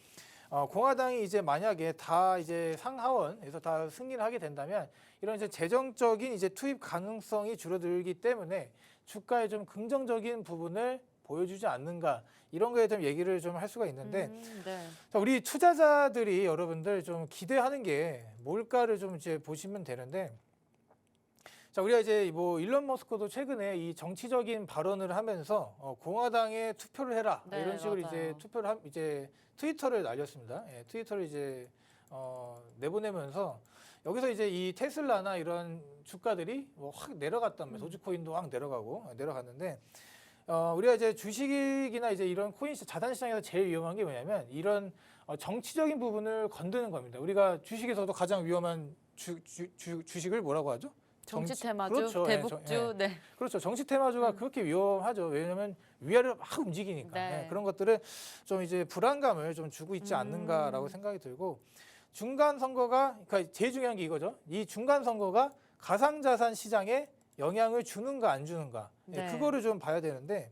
공화당이 이제 만약에 다 이제 상하원에서 다 승리를 하게 된다면 이런 이제 재정적인 이제 투입 가능성이 줄어들기 때문에 주가에 좀 긍정적인 부분을 보여주지 않는가 이런 거에 대한 얘기를 좀 할 수가 있는데 네. 자, 우리 투자자들이 여러분들 좀 기대하는 게 뭘까를 좀 이제 보시면 되는데 자, 우리가 이제 뭐 일론 머스크도 최근에 이 정치적인 발언을 하면서 공화당에 투표를 해라 네, 이런 식으로 맞아요. 이제 투표를 이제 트위터를 날렸습니다. 트위터를 이제 내보내면서 여기서 이제 이 테슬라나 이런 주가들이 뭐 확 내려갔단 말이에요. 도지코인도 확 내려갔는데 우리가 이제 주식이나 이제 이런 코인 자산 시장에서 제일 위험한 게 뭐냐면 이런 정치적인 부분을 건드는 겁니다. 우리가 주식에서도 가장 위험한 주식을 뭐라고 하죠? 정치 테마주, 그렇죠. 대북주, 네. 그렇죠. 정치 테마주가 그렇게 위험하죠. 왜냐하면 위아래로 막 움직이니까. 네. 그런 것들을 좀 이제 불안감을 좀 주고 있지 않는가라고 생각이 들고 중간 선거가 그러니까 제일 중요한 게 이거죠. 이 중간 선거가 가상자산 시장에 영향을 주는가 안 주는가 네. 그거를 좀 봐야 되는데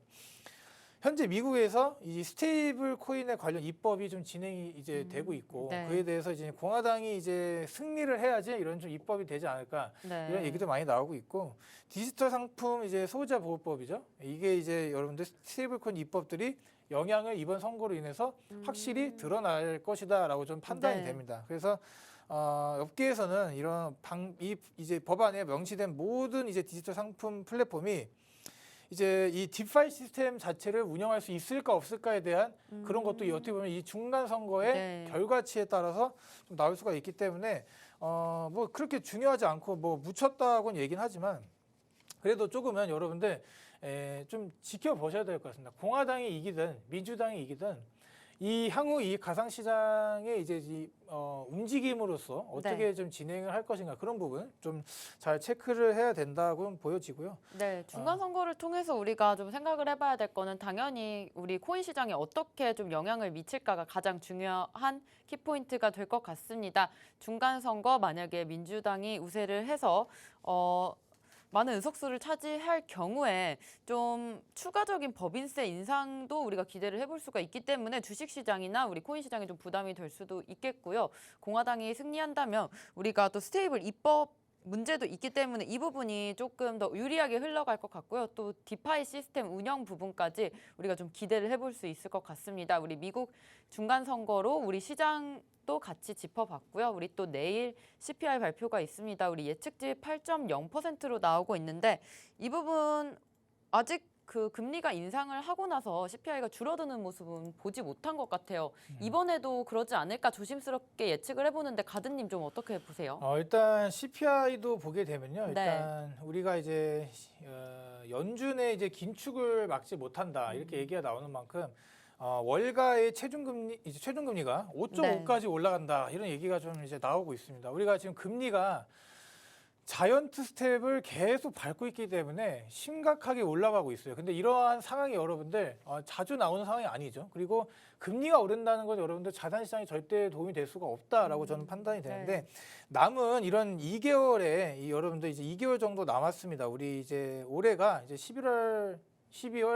현재 미국에서 이 스테이블 코인에 관련 입법이 좀 진행이 이제 되고 있고 네. 그에 대해서 이제 공화당이 이제 승리를 해야지 이런 좀 입법이 되지 않을까 네. 이런 얘기도 많이 나오고 있고 디지털 상품 이제 소비자 보호법이죠. 이게 이제 여러분들 스테이블 코인 입법들이 영향을 이번 선거로 인해서 확실히 드러날 것이다라고 좀 판단이 네. 됩니다. 그래서 업계에서는 이런 이제 법안에 명시된 모든 이제 디지털 상품 플랫폼이 이제 이 디파이 시스템 자체를 운영할 수 있을까 없을까에 대한 그런 것도 어떻게 보면 이 중간 선거의 네. 결과치에 따라서 좀 나올 수가 있기 때문에 뭐 그렇게 중요하지 않고 뭐 묻혔다고는 얘기는 하지만 그래도 조금은 여러분들 좀 지켜보셔야 될 것 같습니다. 공화당이 이기든 민주당이 이기든 이 향후 이 가상시장의 이제 움직임으로써 어떻게 네. 좀 진행을 할 것인가 그런 부분 좀 잘 체크를 해야 된다고 보여지고요. 네, 중간 선거를 통해서 우리가 좀 생각을 해봐야 될 거는 당연히 우리 코인 시장에 어떻게 좀 영향을 미칠까가 가장 중요한 키포인트가 될 것 같습니다. 중간 선거 만약에 민주당이 우세를 해서 많은 의석수를 차지할 경우에 좀 추가적인 법인세 인상도 우리가 기대를 해볼 수가 있기 때문에 주식시장이나 우리 코인 시장이 좀 부담이 될 수도 있겠고요. 공화당이 승리한다면 우리가 또 스테이블 입법 문제도 있기 때문에 이 부분이 조금 더 유리하게 흘러갈 것 같고요. 또 디파이 시스템 운영 부분까지 우리가 좀 기대를 해볼 수 있을 것 같습니다. 우리 미국 중간 선거로 우리 시장도 같이 짚어봤고요. 우리 또 내일 CPI 발표가 있습니다. 우리 예측치 8.0%로 나오고 있는데 이 부분 아직 그 금리가 인상을 하고 나서 CPI가 줄어드는 모습은 보지 못한 것 같아요. 이번에도 그러지 않을까 조심스럽게 예측을 해보는데 가드님 좀 어떻게 보세요? 일단 CPI도 보게 되면요. 네. 일단 우리가 이제 연준의 이제 긴축을 막지 못한다 이렇게 얘기가 나오는 만큼 월가의 최종금리가 5.5까지 올라간다 이런 얘기가 좀 이제 나오고 있습니다. 우리가 지금 금리가 자이언트 스텝을 계속 밟고 있기 때문에 심각하게 올라가고 있어요. 근데 이러한 상황이 여러분들 자주 나오는 상황이 아니죠. 그리고 금리가 오른다는 건 여러분들 자산시장에 절대 도움이 될 수가 없다라고 저는 판단이 되는데 남은 이런 2개월에 여러분들 이제 2개월 정도 남았습니다. 우리 이제 올해가 이제 11월,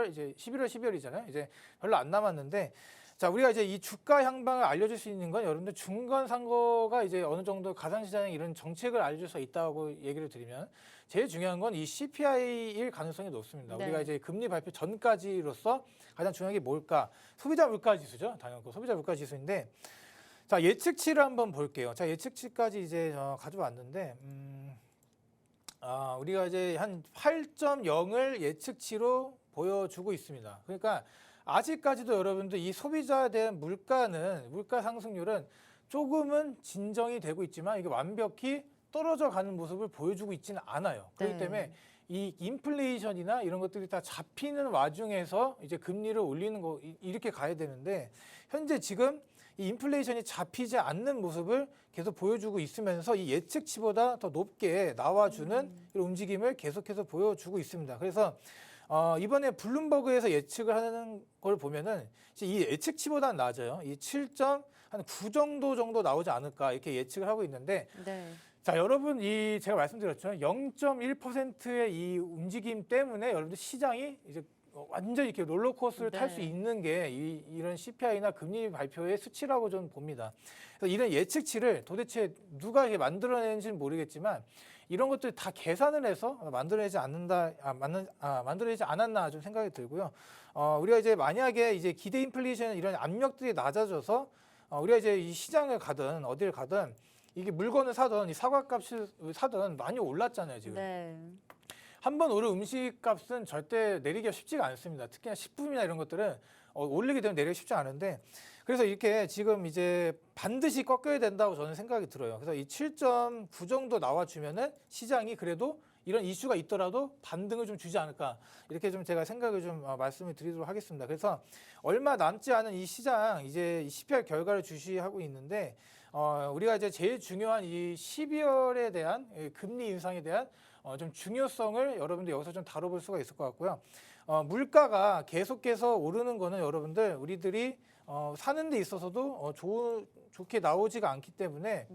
이제 11월, 12월이잖아요. 이제 별로 안 남았는데 자, 우리가 이제 이 주가 향방을 알려줄 수 있는 건 여러분들 중간 선거가 이제 어느 정도 가상시장에 이런 정책을 알려줄 수 있다고 얘기를 드리면 제일 중요한 건 이 CPI일 가능성이 높습니다. 네. 우리가 이제 금리 발표 전까지로서 가장 중요한 게 뭘까? 소비자 물가 지수죠. 당연히 소비자 물가 지수인데 자, 예측치를 한번 볼게요. 자, 예측치까지 이제 가져왔는데 우리가 이제 한 8.0을 예측치로 보여주고 있습니다. 그러니까 아직까지도 여러분들 이 소비자에 대한 물가 상승률은 조금은 진정이 되고 있지만 이게 완벽히 떨어져 가는 모습을 보여주고 있지는 않아요. 그렇기 때문에 이 인플레이션이나 이런 것들이 다 잡히는 와중에서 이제 금리를 올리는 거 이렇게 가야 되는데 현재 지금 이 인플레이션이 잡히지 않는 모습을 계속 보여주고 있으면서 이 예측치보다 더 높게 나와주는 이런 움직임을 계속해서 보여주고 있습니다. 그래서 이번에 블룸버그에서 예측을 하는 걸 보면은 이 예측치보다는 낮아요. 이 7.9 정도 나오지 않을까 이렇게 예측을 하고 있는데 자, 여러분 제가 말씀드렸죠. 0.1%의 이 움직임 때문에 여러분들 시장이 이제 완전히 이렇게 롤러코스터를 탈 수 있는 게 이런 CPI나 금리 발표의 수치라고 저는 봅니다. 그래서 이런 예측치를 도대체 누가 이렇게 만들어내는지는 모르겠지만 이런 것들 다 계산을 해서 만들어내지 않았나 좀 생각이 들고요. 우리가 이제 만약에 이제 기대 인플레이션 이런 압력들이 낮아져서 우리가 이제 이 시장을 가든 어딜 가든 이게 물건을 사든 이 사과값을 사든 많이 올랐잖아요 지금. 한번 오른 음식값은 절대 내리기가 쉽지가 않습니다. 특히나 식품이나 이런 것들은 올리게 되면 내리기 쉽지 않은데 그래서 이렇게 지금 이제 반드시 꺾여야 된다고 저는 생각이 들어요. 그래서 이 7.9 정도 나와주면은 시장이 그래도 이런 이슈가 있더라도 반등을 좀 주지 않을까 이렇게 좀 제가 생각을 좀 말씀을 드리도록 하겠습니다. 그래서 얼마 남지 않은 이 시장 이제 CPI 결과를 주시하고 있는데 우리가 이제 제일 중요한 이 12월에 대한 금리 인상에 대한 좀 중요성을 여러분들 여기서 좀 다뤄볼 수가 있을 것 같고요. 물가가 계속해서 오르는 거는 여러분들 우리들이 사는 데 있어서도 좋게 나오지가 않기 때문에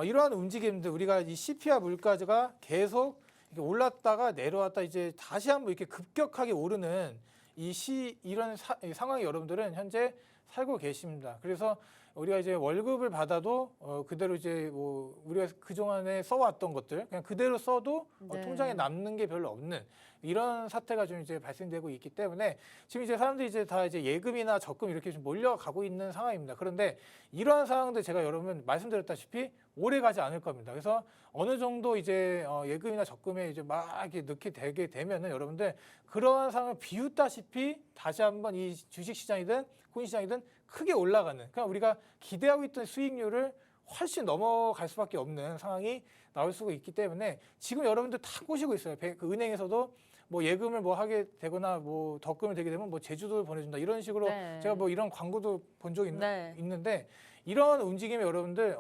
이러한 움직임들 우리가 이 CPI 물가가 계속 이렇게 올랐다가 내려왔다 이제 다시 한번 이렇게 급격하게 오르는 이런 상황이 여러분들은 현재 살고 계십니다. 그래서 우리가 이제 월급을 받아도 그대로 이제 뭐 우리가 그동안에 써왔던 것들 그냥 그대로 써도 네. 통장에 남는 게 별로 없는 이런 사태가 좀 이제 발생되고 있기 때문에 지금 이제 사람들이 이제 다 이제 예금이나 적금 이렇게 좀 몰려가고 있는 상황입니다. 그런데 이러한 상황들 제가 여러분 말씀드렸다시피 오래 가지 않을 겁니다. 그래서 어느 정도 이제 예금이나 적금에 이제 막 이렇게 넣게 되게 되면은 여러분들 그러한 상황을 비웃다시피 다시 한번 이 주식 시장이든 코인 시장이든 크게 올라가는 그러니까 우리가 기대하고 있던 수익률을 훨씬 넘어갈 수밖에 없는 상황이 나올 수가 있기 때문에 지금 여러분들 다 꼬시고 있어요. 그 은행에서도 뭐 예금을 뭐 하게 되거나 뭐 덕금을 되게 되면 뭐 제주도를 보내준다 이런 식으로 네. 제가 뭐 이런 광고도 본 적이 네. 있는데 이런 움직임에 여러분들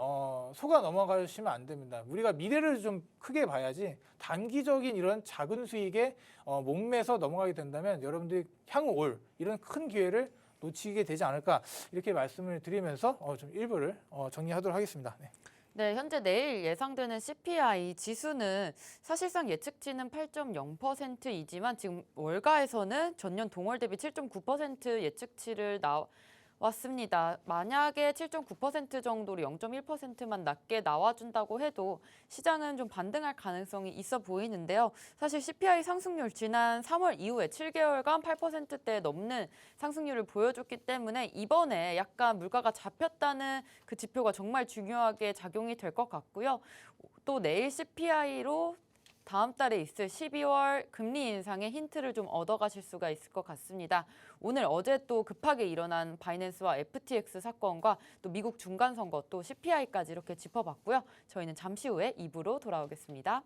속아 넘어가시면 안 됩니다. 우리가 미래를 좀 크게 봐야지 단기적인 이런 작은 수익에 목매서 넘어가게 된다면 여러분들이 향후 올 이런 큰 기회를 놓치게 되지 않을까 이렇게 말씀을 드리면서 좀 일부를 정리하도록 하겠습니다. 네. 네, 현재 내일 예상되는 CPI 지수는 사실상 예측치는 8.0%이지만 지금 월가에서는 전년 동월 대비 7.9% 예측치를 나왔습니다. 만약에 7.9% 정도로 0.1%만 낮게 나와준다고 해도 시장은 좀 반등할 가능성이 있어 보이는데요. 사실 CPI 상승률 지난 3월 이후에 7개월간 8%대 넘는 상승률을 보여줬기 때문에 이번에 약간 물가가 잡혔다는 그 지표가 정말 중요하게 작용이 될 것 같고요. 또 내일 CPI로 다음 달에 있을 12월 금리 인상의 힌트를 좀 얻어가실 수가 있을 것 같습니다. 오늘 어제 또 급하게 일어난 바이낸스와 FTX 사건과 또 미국 중간선거 또 CPI까지 이렇게 짚어봤고요. 저희는 잠시 후에 2부로 돌아오겠습니다.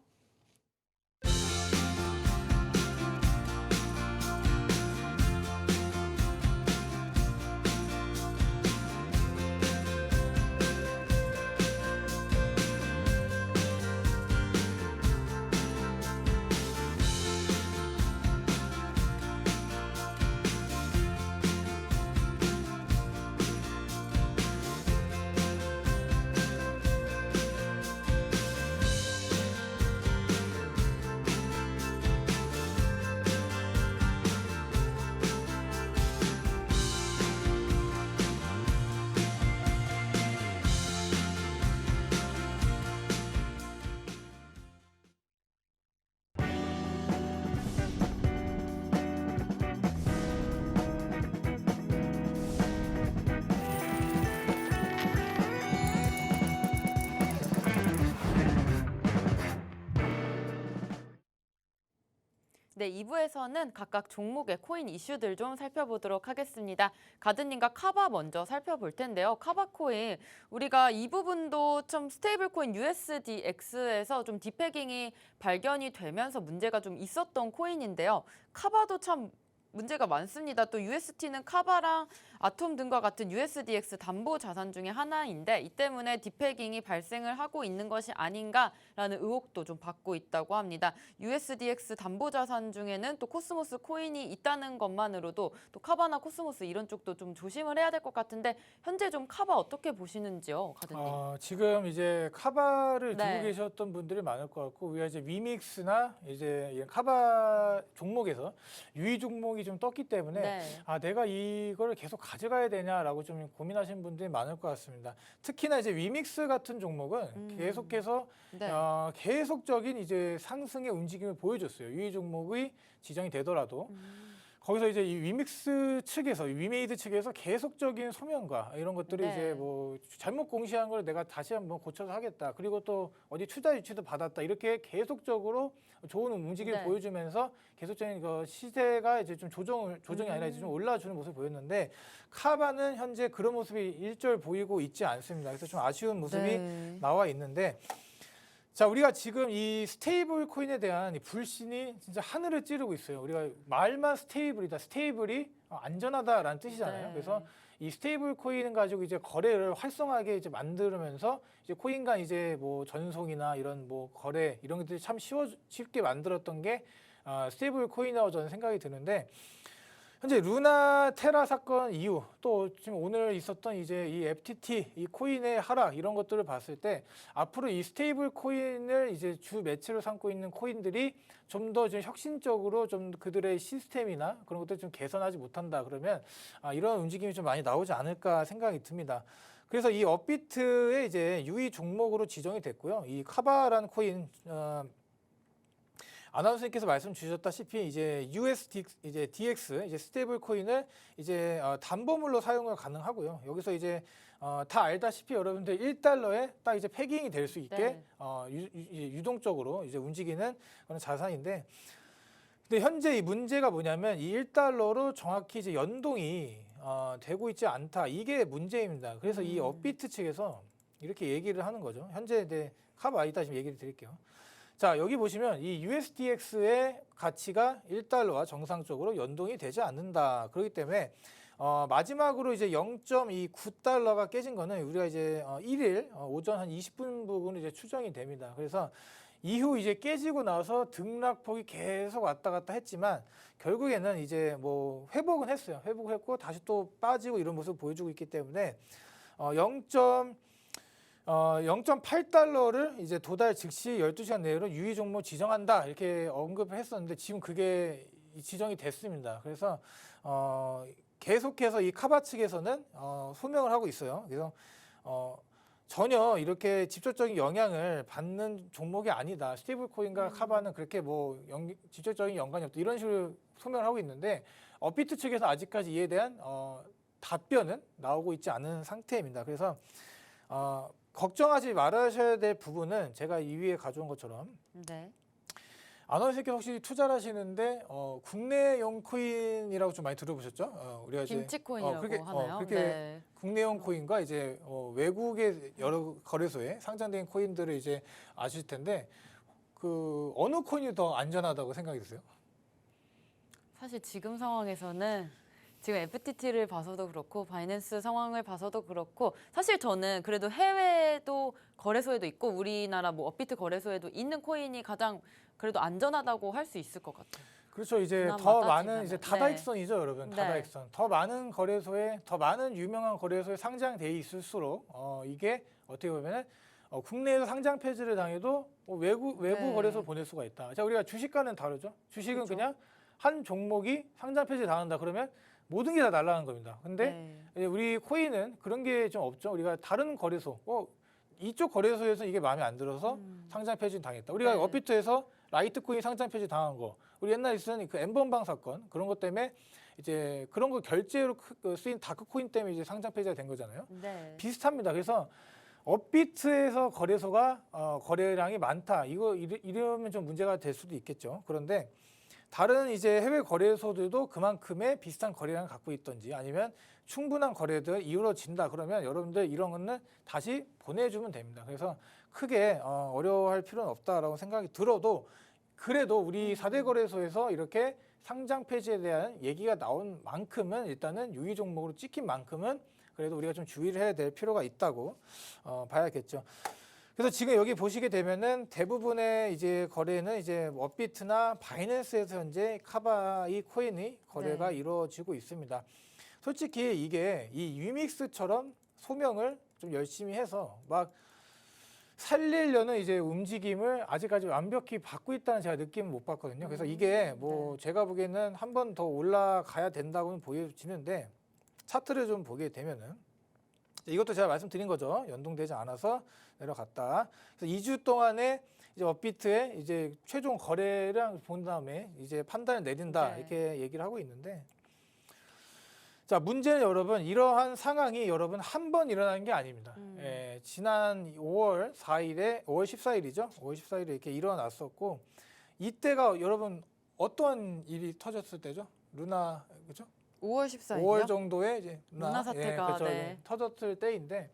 네, 2부에서는 각각 종목의 코인 이슈들 좀 살펴보도록 하겠습니다. 가드님과 카바 먼저 살펴볼 텐데요. 카바 코인, 우리가 이 부분도 좀 스테이블 코인 USDX에서 좀 디패깅이 발견이 되면서 문제가 좀 있었던 코인인데요. 카바도 참 문제가 많습니다. 또 UST는 카바랑 아톰 등과 같은 USDX 담보 자산 중에 하나인데 이 때문에 디패깅이 발생을 하고 있는 것이 아닌가라는 의혹도 좀 받고 있다고 합니다. USDX 담보 자산 중에는 또 코스모스 코인이 있다는 것만으로도 또 카바나 코스모스 이런 쪽도 좀 조심을 해야 될 것 같은데 현재 좀 카바 어떻게 보시는지요, 가드님? 지금 이제 카바를 네. 두고 계셨던 분들이 많을 것 같고 우리가 이제 위믹스나 이제 이런 카바 종목에서 유의 종목이 좀 떴기 때문에 네. 내가 이걸 계속 가져가야 되냐라고 좀 고민하시는 분들이 많을 것 같습니다. 특히나 이제 위믹스 같은 종목은 계속해서 네. 계속적인 이제 상승의 움직임을 보여줬어요. 유의 종목이 지정이 되더라도. 거기서 이제 이 위믹스 측에서 위메이드 측에서 계속적인 소명과 이런 것들이 네. 이제 뭐 잘못 공시한 걸 내가 다시 한번 고쳐서 하겠다. 그리고 또 어디 투자 유치도 받았다. 이렇게 계속적으로 좋은 움직임을 네. 보여주면서 계속적인 그 시세가 이제 좀 조정이 아니라 이제 좀 올라주는 모습을 보였는데 카바는 현재 그런 모습이 일절 보이고 있지 않습니다. 그래서 좀 아쉬운 모습이 네. 나와 있는데 자, 우리가 지금 이 스테이블 코인에 대한 이 불신이 진짜 하늘을 찌르고 있어요. 우리가 말만 스테이블이다. 스테이블이 안전하다라는 뜻이잖아요. 네. 그래서 이 스테이블 코인 가지고 이제 거래를 활성화하게 이제 만들면서 이제 코인 간 이제 뭐 전송이나 이런 뭐 거래 이런 것들이 참 쉽게 만들었던 게 스테이블 코인이라고 저는 생각이 드는데 현재 루나 테라 사건 이후 또 지금 오늘 있었던 이제 이 FTT 이 코인의 하락 이런 것들을 봤을 때 앞으로 이 스테이블 코인을 이제 주 매체로 삼고 있는 코인들이 좀 더 좀 혁신적으로 좀 그들의 시스템이나 그런 것들 좀 개선하지 못한다 그러면 이런 움직임이 좀 많이 나오지 않을까 생각이 듭니다. 그래서 이 업비트의 이제 유의 종목으로 지정이 됐고요. 이 카바라는 코인 아나운서님께서 말씀 주셨다시피 이제 이제 DX 이제 스테이블 코인을 이제 담보물로 사용을 가능하고요. 여기서 이제 다 알다시피 여러분들 1달러에 딱 이제 패깅이 될 수 있게 네. 유동적으로 이제 움직이는 그런 자산인데, 근데 현재 이 문제가 뭐냐면 이 1달러로 정확히 이제 연동이 되고 있지 않다. 이게 문제입니다. 그래서 이 업비트 측에서 이렇게 얘기를 하는 거죠. 현재 카바 이따 지금 얘기를 드릴게요. 자, 여기 보시면 이 USDX의 가치가 1달러와 정상적으로 연동이 되지 않는다. 그렇기 때문에 마지막으로 이제 0.29달러가 깨진 거는 우리가 이제 1일 오전 한 20분 부근 이제 추정이 됩니다. 그래서 이후 이제 깨지고 나서 등락폭이 계속 왔다 갔다 했지만 결국에는 이제 뭐 회복은 했어요. 회복을 했고 다시 또 빠지고 이런 모습을 보여주고 있기 때문에 0.8달러를 이제 도달 즉시 12시간 내로 유의 종목 지정한다 이렇게 언급을 했었는데 지금 그게 지정이 됐습니다. 그래서 계속해서 이 카바 측에서는 소명을 하고 있어요. 그래서 전혀 이렇게 직접적인 영향을 받는 종목이 아니다. 스테이블 코인과 카바는 그렇게 뭐 직접적인 연관이 없다. 이런 식으로 소명을 하고 있는데 업비트 측에서 아직까지 이에 대한 답변은 나오고 있지 않은 상태입니다. 그래서 걱정하지 말아셔야 될 부분은 제가 이 위에 가져온 것처럼 네. 아나운서께서 혹시 투자를 하시는데 국내용 코인이라고 좀 많이 들어보셨죠? 우리가 이제 김치코인이라고 그렇게, 하나요? 그렇게 네. 국내용 코인과 이제 외국의 여러 거래소에 상장된 코인들을 이제 아실 텐데 그 어느 코인이 더 안전하다고 생각이 드세요? 사실 지금 상황에서는 지금 FTT를 봐서도 그렇고 바이낸스 상황을 봐서도 그렇고 사실 저는 그래도 해외도 거래소에도 있고 우리나라 뭐 업비트 거래소에도 있는 코인이 가장 그래도 안전하다고 할 수 있을 것 같아요. 그렇죠. 이제 그나마 더 따지자면. 많은 이제 네. 다다익선이죠, 여러분. 네. 다다익선. 더 많은 거래소에 더 많은 유명한 거래소에 상장돼 있을수록 이게 어떻게 보면은 국내에서 상장 폐지를 당해도 외부 네. 거래소 보낼 수가 있다. 자, 우리가 주식과는 다르죠. 주식은 그렇죠. 그냥 한 종목이 상장 폐지 당한다 그러면 모든 게 다 날아가는 겁니다. 근데 네. 우리 코인은 그런 게 좀 없죠. 우리가 다른 거래소, 이쪽 거래소에서 이게 마음에 안 들어서 상장 폐지 당했다. 우리가 네. 업비트에서 라이트코인 상장 폐지 당한 거, 우리 옛날에 있었던 그 엠번방 사건 그런 것 때문에 이제 그런 거 결제로 쓰인 다크코인 때문에 이제 상장 폐지가 된 거잖아요. 네. 비슷합니다. 그래서 업비트에서 거래소가 거래량이 많다. 이러면 좀 문제가 될 수도 있겠죠. 그런데 다른 이제 해외 거래소들도 그만큼의 비슷한 거래량을 갖고 있던지 아니면 충분한 거래들 이루어진다 그러면 여러분들 이런 거는 다시 보내주면 됩니다. 그래서 크게 어려워할 필요는 없다라고 생각이 들어도 그래도 우리 4대 거래소에서 이렇게 상장 폐지에 대한 얘기가 나온 만큼은 일단은 유의 종목으로 찍힌 만큼은 그래도 우리가 좀 주의를 해야 될 필요가 있다고 봐야겠죠. 그래서 지금 여기 보시게 되면은 대부분의 이제 거래는 이제 업비트나 바이낸스에서 현재 카바 이 코인이 거래가 네. 이루어지고 있습니다. 솔직히 이게 이 유믹스처럼 소명을 좀 열심히 해서 막 살리려는 이제 움직임을 아직까지 완벽히 받고 있다는 제가 느낌은 못 봤거든요. 그래서 이게 뭐 제가 보기에는 한 번 더 올라가야 된다고는 보여지는데 차트를 좀 보게 되면은 이것도 제가 말씀드린 거죠. 연동되지 않아서 내려갔다. 그래서 2주 동안에 이제 업비트의 이제 최종 거래량 본 다음에 이제 판단을 내린다 네. 이렇게 얘기를 하고 있는데, 자 문제는 여러분 이러한 상황이 여러분 한 번 일어나는 게 아닙니다. 지난 5월 14일이죠. 5월 14일에 이렇게 일어났었고 이때가 여러분 어떠한 일이 터졌을 때죠? 루나 그죠? 5월 14일이요? 5월 정도에 이제 루나 사태가, 그렇죠. 네. 터졌을 때인데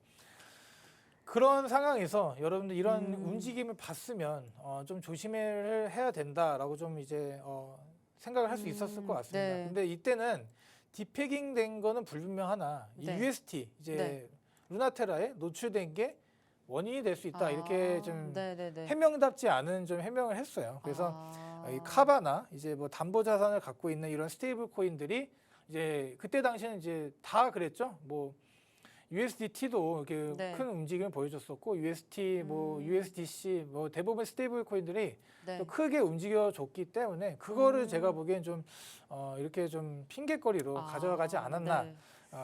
그런 상황에서 여러분들 이런 움직임을 봤으면 좀 조심을 해야 된다라고 좀 이제 생각을 할 수 있었을 것 같습니다. 네. 근데 이때는 디패깅 된 거는 불분명하나 이 네. UST 이제 네. 루나테라에 노출된 게 원인이 될 수 있다 이렇게 좀 네네네. 해명답지 않은 좀 해명을 했어요. 그래서 이 카바나 이제 뭐 담보 자산을 갖고 있는 이런 스테이블 코인들이 이제 그때 당시에는 이제 다 그랬죠. 뭐 USDT도 이렇게 네. 큰 움직임을 보여줬었고 UST, 뭐 USDC, 뭐 대부분 스테이블 코인들이 네. 또 크게 움직여줬기 때문에 그거를 제가 보기엔 좀 이렇게 좀 핑계거리로 가져가지 않았나 네.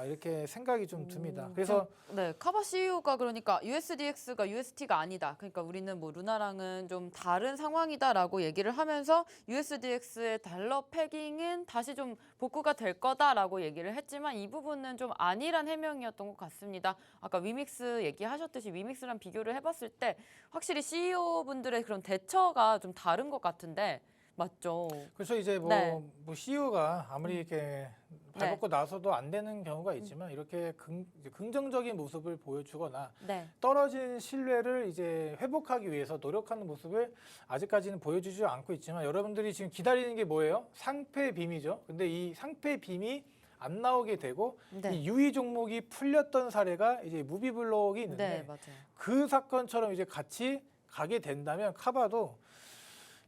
이렇게 생각이 좀 듭니다. 그래서 네, 카바 CEO가 그러니까 USDX가 UST가 아니다. 그러니까 우리는 뭐 루나랑은 좀 다른 상황이다라고 얘기를 하면서 USDX의 달러 패깅은 다시 좀 복구가 될 거다라고 얘기를 했지만 이 부분은 좀 아니란 해명이었던 것 같습니다. 아까 위믹스 얘기하셨듯이 위믹스랑 비교를 해봤을 때 확실히 CEO분들의 그런 대처가 좀 다른 것 같은데 맞죠? 그래서 이제 네. 뭐 CEO가 아무리 이렇게 발벗고 나서도 안 되는 경우가 있지만 이렇게 이제 긍정적인 모습을 보여주거나 네. 떨어진 신뢰를 이제 회복하기 위해서 노력하는 모습을 아직까지는 보여주지 않고 있지만 여러분들이 지금 기다리는 게 뭐예요? 상패 빔이죠. 근데 이 상패 빔이 안 나오게 되고 네. 이 유의 종목이 풀렸던 사례가 이제 무비블록이 네, 있는데 맞아요. 그 사건처럼 이제 같이 가게 된다면 카바도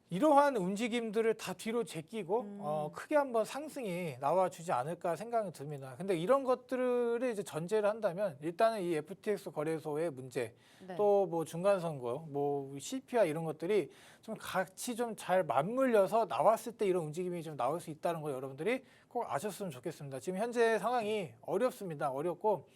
이러한 움직임들을 다 뒤로 제끼고 크게 한번 상승이 나와주지 않을까 생각이 듭니다. 근데 이런 것들을 이제 전제를 한다면 일단은 이 FTX 거래소의 문제, 네. 또 뭐 중간 선거, 뭐 CPI 이런 것들이 좀 같이 좀 잘 맞물려서 나왔을 때 이런 움직임이 좀 나올 수 있다는 거 여러분들이 꼭 아셨으면 좋겠습니다. 지금 현재 상황이 어렵습니다. 어렵고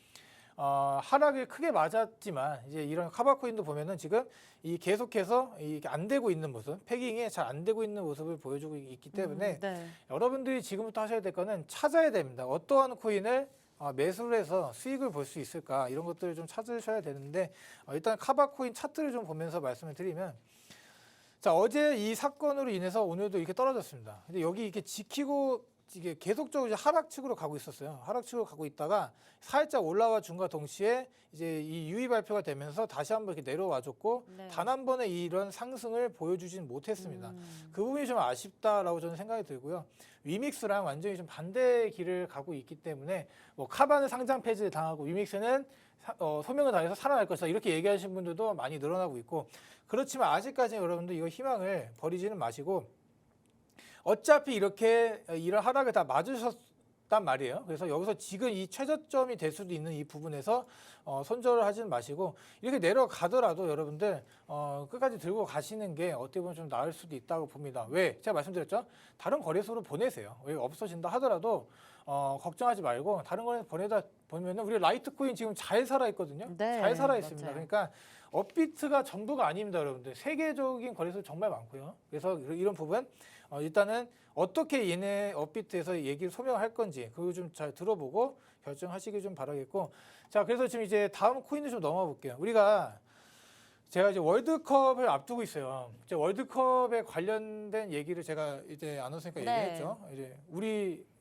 하락을 크게 맞았지만 이제 이런 카바코인도 보면은 지금 이 계속해서 이게 안 되고 있는 모습, 패깅이 잘 안 되고 있는 모습을 보여주고 있기 때문에 네. 여러분들이 지금부터 하셔야 될 거는 찾아야 됩니다. 어떠한 코인을 매수를 해서 수익을 볼 수 있을까 이런 것들을 좀 찾으셔야 되는데 일단 카바코인 차트를 좀 보면서 말씀을 드리면 자 어제 이 사건으로 인해서 오늘도 이렇게 떨어졌습니다. 근데 여기 이렇게 지키고 이게 계속적으로 이제 하락측으로 가고 있었어요. 하락측으로 가고 있다가 살짝 올라와 준과 동시에 이제 이 유의 발표가 되면서 다시 한번 이렇게 내려와줬고 네. 단 한 번의 이런 상승을 보여주진 못했습니다. 그 부분이 좀 아쉽다라고 저는 생각이 들고요. 위믹스랑 완전히 좀 반대의 길을 가고 있기 때문에 뭐 카바는 상장 폐지를 당하고 위믹스는 소명을 다해서 살아날 것이다 이렇게 얘기하시는 분들도 많이 늘어나고 있고 그렇지만 아직까지 여러분들 이거 희망을 버리지는 마시고 어차피 이렇게 이런 하락을 다 맞으셨단 말이에요. 그래서 여기서 지금 이 최저점이 될 수도 있는 이 부분에서 손절을 하지는 마시고 이렇게 내려가더라도 여러분들 끝까지 들고 가시는 게 어떻게 보면 좀 나을 수도 있다고 봅니다. 왜? 제가 말씀드렸죠. 다른 거래소로 보내세요. 왜 없어진다 하더라도 걱정하지 말고 다른 거래소 보내다 보면은 우리 라이트코인 지금 잘 살아 있거든요. 네, 잘 살아 있습니다. 맞아요. 그러니까 업비트가 전부가 아닙니다, 여러분들. 세계적인 거래소 정말 많고요. 그래서 이런 부분 일단은 어떻게 얘네 업비트에서 얘기를 소명할 건지 그거 좀 잘 들어보고 결정하시길 좀 바라겠고 자 그래서 지금 이제 다음 코인을 좀 넘어가 볼게요. 제가 이제 월드컵을 앞두고 있어요. 이제 월드컵에 관련된 얘기를 제가 이제 아나운서니까 네. 얘기했죠. 이제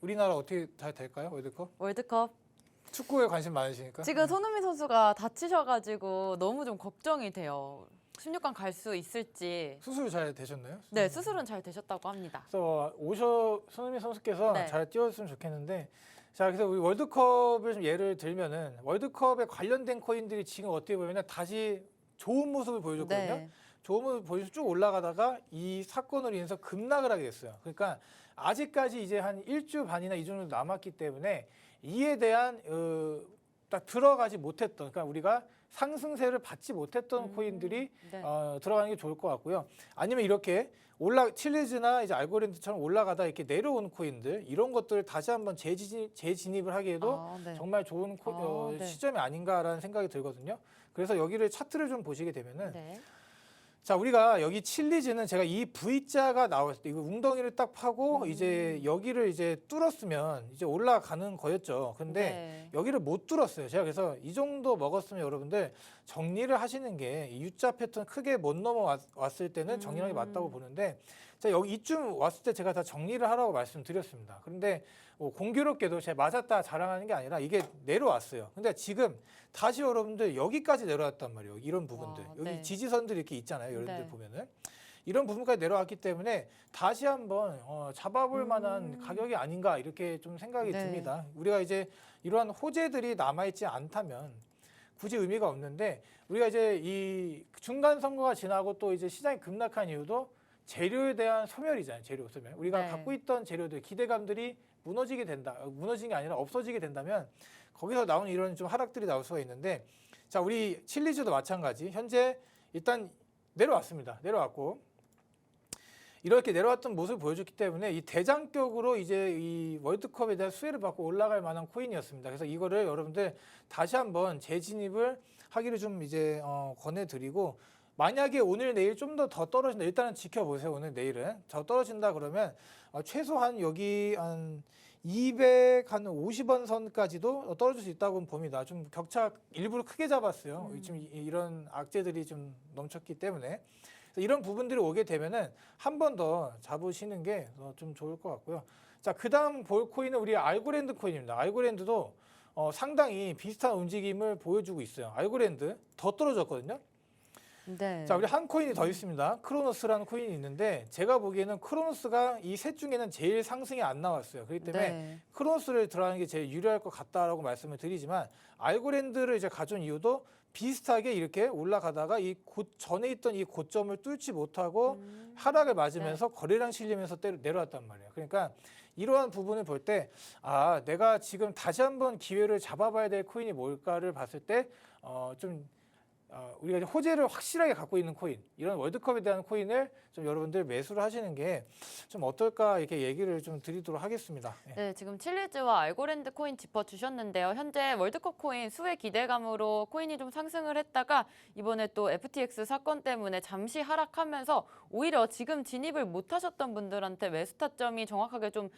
우리나라 어떻게 잘 될까요? 월드컵 축구에 관심 많으시니까. 지금 손흥민 선수가 다치셔가지고 너무 좀 걱정이 돼요. 16강 갈 수 있을지. 수술 잘 되셨나요? 네, 수술은 잘 되셨다고 합니다. 그래서 손흥민 선수께서 네. 잘 뛰었으면 좋겠는데 자 그래서 우리 월드컵을 좀 예를 들면은 월드컵에 관련된 코인들이 지금 어떻게 보면 다시 좋은 모습을 보여줬거든요. 네. 좋은 모습을 보여서 쭉 올라가다가 이 사건으로 인해서 급락을 하게 됐어요. 그러니까 아직까지 이제 한 1주 반이나 이 정도 남았기 때문에 이에 대한 딱 들어가지 못했던 그러니까 우리가 상승세를 받지 못했던 코인들이 네. 들어가는 게 좋을 것 같고요. 아니면 이렇게 칠리즈나 이제 알고리즘처럼 올라가다 이렇게 내려오는 코인들 이런 것들을 다시 한번 재진입을 하기에도 네. 정말 좋은 네. 시점이 아닌가라는 생각이 들거든요. 그래서 여기를 차트를 좀 보시게 되면은 네. 자 우리가 여기 칠리즈는 제가 이 V자가 나왔을 때 이거 웅덩이를 딱 파고 이제 여기를 이제 뚫었으면 이제 올라가는 거였죠. 근데 네. 여기를 못 뚫었어요. 제가 그래서 이 정도 먹었으면 여러분들 정리를 하시는 게 U자 패턴 크게 못 넘어왔을 때는 정리하는 게 맞다고 보는데 자 여기 이쯤 왔을 때 제가 다 정리를 하라고 말씀드렸습니다. 그런데 공교롭게도 제가 맞았다 자랑하는 게 아니라 이게 내려왔어요. 근데 지금 다시 여러분들 여기까지 내려왔단 말이에요. 이런 부분들. 와, 여기 네. 지지선들이 이렇게 있잖아요. 여러분들 네. 보면은. 이런 부분까지 내려왔기 때문에 다시 한번 잡아볼 만한 가격이 아닌가 이렇게 좀 생각이 네. 듭니다. 우리가 이제 이러한 호재들이 남아있지 않다면 굳이 의미가 없는데 우리가 이제 이 중간 선거가 지나고 또 이제 시장이 급락한 이유도 재료에 대한 소멸이잖아요. 재료 소멸. 우리가 네. 갖고 있던 재료들 기대감들이 무너지게 된다. 무너지는 게 아니라 없어지게 된다면 거기서 나오는 이런 좀 하락들이 나올 수가 있는데 자, 우리 칠리즈도 마찬가지. 현재 일단 내려왔습니다. 내려왔고 이렇게 내려왔던 모습을 보여줬기 때문에 이 대장격으로 이제 이 월드컵에 대한 수혜를 받고 올라갈 만한 코인이었습니다. 그래서 이거를 여러분들 다시 한번 재진입을 하기를 좀 이제 권해드리고 만약에 오늘 내일 좀 더 떨어진다. 일단은 지켜보세요. 오늘 내일은 더 떨어진다 그러면 최소한 여기 한 250원 선까지도 떨어질 수 있다고 봅니다. 좀 격차 일부러 크게 잡았어요. 지금 이런 악재들이 좀 넘쳤기 때문에. 이런 부분들이 오게 되면은 한 번 더 잡으시는 게 좀 좋을 것 같고요. 자, 그다음 볼 코인은 우리 알고랜드 코인입니다. 알고랜드도 상당히 비슷한 움직임을 보여주고 있어요. 알고랜드 더 떨어졌거든요. 네. 자, 우리 한 코인이 더 있습니다. 크로노스라는 코인이 있는데 제가 보기에는 크로노스가 이 셋 중에는 제일 상승이 안 나왔어요. 그렇기 때문에 네. 크로노스를 들어가는 게 제일 유리할 것 같다라고 말씀을 드리지만 알고랜드를 이제 가져온 이유도 비슷하게 이렇게 올라가다가 이 전에 있던 이 고점을 뚫지 못하고 하락을 맞으면서 거래량 실리면서 내려왔단 말이에요. 그러니까 이러한 부분을 볼 때 내가 지금 다시 한번 기회를 잡아봐야 될 코인이 뭘까를 봤을 때 우리가 호재를 확실하게 갖고 있는 코인, 이런 월드컵에 대한 코인을 좀 여러분들 매수를 하시는 게 좀 어떨까 이렇게 얘기를 좀 드리도록 하겠습니다. 네, 지금 칠리즈와 알고랜드 코인 짚어주셨는데요. 현재 월드컵 코인 수혜 기대감으로 코인이 좀 상승을 했다가 이번에 또 FTX 사건 때문에 잠시 하락하면서 오히려 지금 진입을 못하셨던 분들한테 매수 타점이 정확하게 좀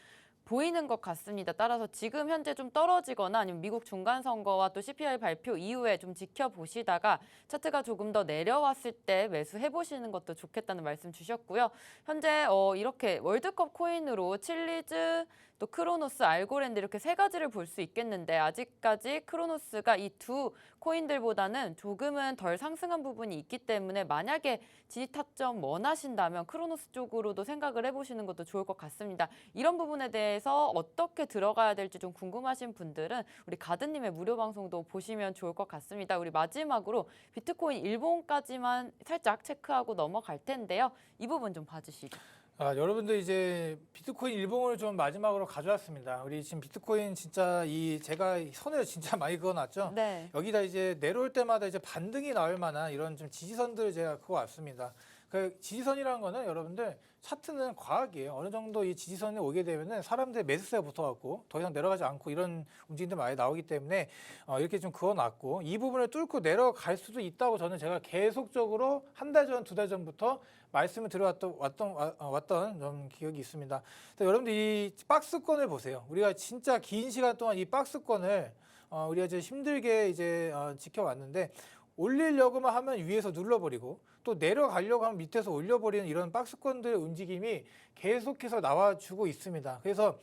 보이는 것 같습니다. 따라서 지금 현재 좀 떨어지거나 아니면 미국 중간선거와 또 CPI 발표 이후에 좀 지켜보시다가 차트가 조금 더 내려왔을 때 매수해보시는 것도 좋겠다는 말씀 주셨고요. 현재 이렇게 월드컵 코인으로 칠리즈, 또 크로노스, 알고랜드 이렇게 세 가지를 볼 수 있겠는데 아직까지 크로노스가 이 두 코인들보다는 조금은 덜 상승한 부분이 있기 때문에 만약에 진입 타점 원하신다면 크로노스 쪽으로도 생각을 해보시는 것도 좋을 것 같습니다. 이런 부분에 대해서 어떻게 들어가야 될지 좀 궁금하신 분들은 우리 가드님의 무료 방송도 보시면 좋을 것 같습니다. 우리 마지막으로 비트코인 일본까지만 살짝 체크하고 넘어갈 텐데요. 이 부분 좀 봐주시죠. 여러분들 이제 비트코인 일봉을 좀 마지막으로 가져왔습니다. 우리 지금 비트코인 진짜 제가 선을 진짜 많이 그어놨죠. 네. 여기다 이제 내려올 때마다 이제 반등이 나올 만한 이런 좀 지지선들을 제가 그어왔습니다. 그 지지선이라는 거는 여러분들 차트는 과학이에요. 어느 정도 이 지지선에 오게 되면은 사람들의 매수세가 붙어갖고 더 이상 내려가지 않고 이런 움직임들 많이 나오기 때문에 이렇게 좀 그어놨고 이 부분을 뚫고 내려갈 수도 있다고 제가 계속적으로 한 달 전, 두 달 전부터 말씀을 드려왔던 좀 기억이 있습니다. 여러분들 이 박스권을 보세요. 우리가 진짜 긴 시간 동안 이 박스권을 우리가 이제 힘들게 이제 지켜왔는데 올리려고만 하면 위에서 눌러버리고 또 내려가려고 하면 밑에서 올려버리는 이런 박스권들의 움직임이 계속해서 나와주고 있습니다. 그래서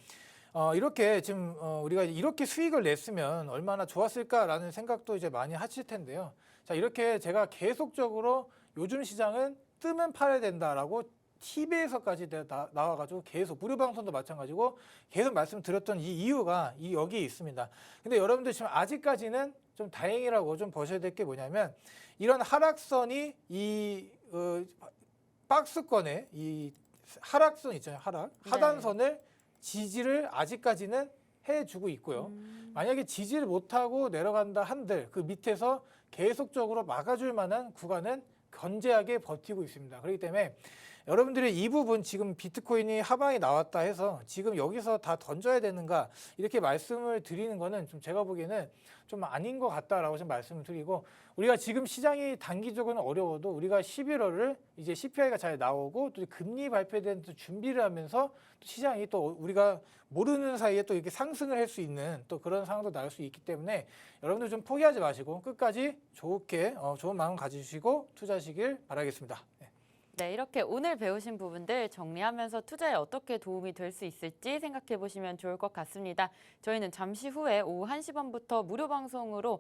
이렇게 지금 우리가 이렇게 수익을 냈으면 얼마나 좋았을까라는 생각도 이제 많이 하실 텐데요. 자, 이렇게 제가 계속적으로 요즘 시장은 뜨면 팔아야 된다라고 TV에서까지 나와가지고 계속 무료 방송도 마찬가지고 계속 말씀드렸던 이 이유가 여기에 있습니다. 근데 여러분들 지금 아직까지는 좀 다행이라고 좀 보셔야 될 게 뭐냐면 이런 하락선이 이 박스권에 이 하락선 있잖아요. 하단선을 지지를 아직까지는 해주고 있고요. 만약에 지지를 못하고 내려간다 한들 그 밑에서 계속적으로 막아줄 만한 구간은 견제하게 버티고 있습니다. 그렇기 때문에 여러분들의 이 부분 지금 비트코인이 하방이 나왔다 해서 지금 여기서 다 던져야 되는가 이렇게 말씀을 드리는 거는 좀 제가 보기에는 좀 아닌 것 같다라고 좀 말씀을 드리고 우리가 지금 시장이 단기적으로는 어려워도 우리가 11월을 이제 CPI가 잘 나오고 또 금리 발표에 대한 또 준비를 하면서 또 시장이 또 우리가 모르는 사이에 또 이렇게 상승을 할 수 있는 또 그런 상황도 나올 수 있기 때문에 여러분들 좀 포기하지 마시고 끝까지 좋은 마음 가지시고 투자하시길 바라겠습니다. 네, 이렇게 오늘 배우신 부분들 정리하면서 투자에 어떻게 도움이 될 수 있을지 생각해 보시면 좋을 것 같습니다. 저희는 잠시 후에 오후 1시 반부터 무료 방송으로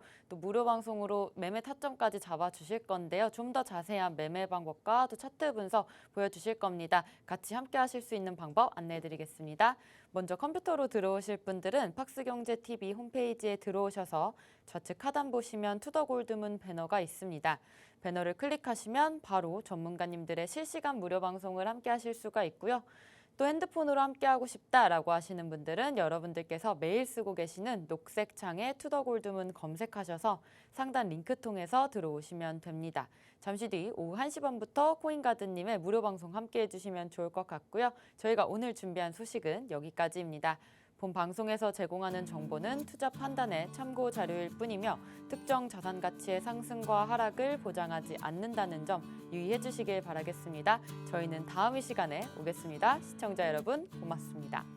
매매 타점까지 잡아 주실 건데요. 좀 더 자세한 매매 방법과 또 차트 분석 보여주실 겁니다. 같이 함께 하실 수 있는 방법 안내해 드리겠습니다. 먼저 컴퓨터로 들어오실 분들은 팍스경제TV 홈페이지에 들어오셔서 좌측 하단 보시면 투더골드문 배너가 있습니다. 배너를 클릭하시면 바로 전문가님들의 실시간 무료 방송을 함께 하실 수가 있고요. 또 핸드폰으로 함께하고 싶다라고 하시는 분들은 여러분들께서 매일 쓰고 계시는 녹색 창에 투더골드문 검색하셔서 상단 링크 통해서 들어오시면 됩니다. 잠시 뒤 오후 1시 반부터 코인가드님의 무료 방송 함께해 주시면 좋을 것 같고요. 저희가 오늘 준비한 소식은 여기까지입니다. 본 방송에서 제공하는 정보는 투자 판단의 참고 자료일 뿐이며 특정 자산 가치의 상승과 하락을 보장하지 않는다는 점 유의해 주시길 바라겠습니다. 저희는 다음 이 시간에 오겠습니다. 시청자 여러분 고맙습니다.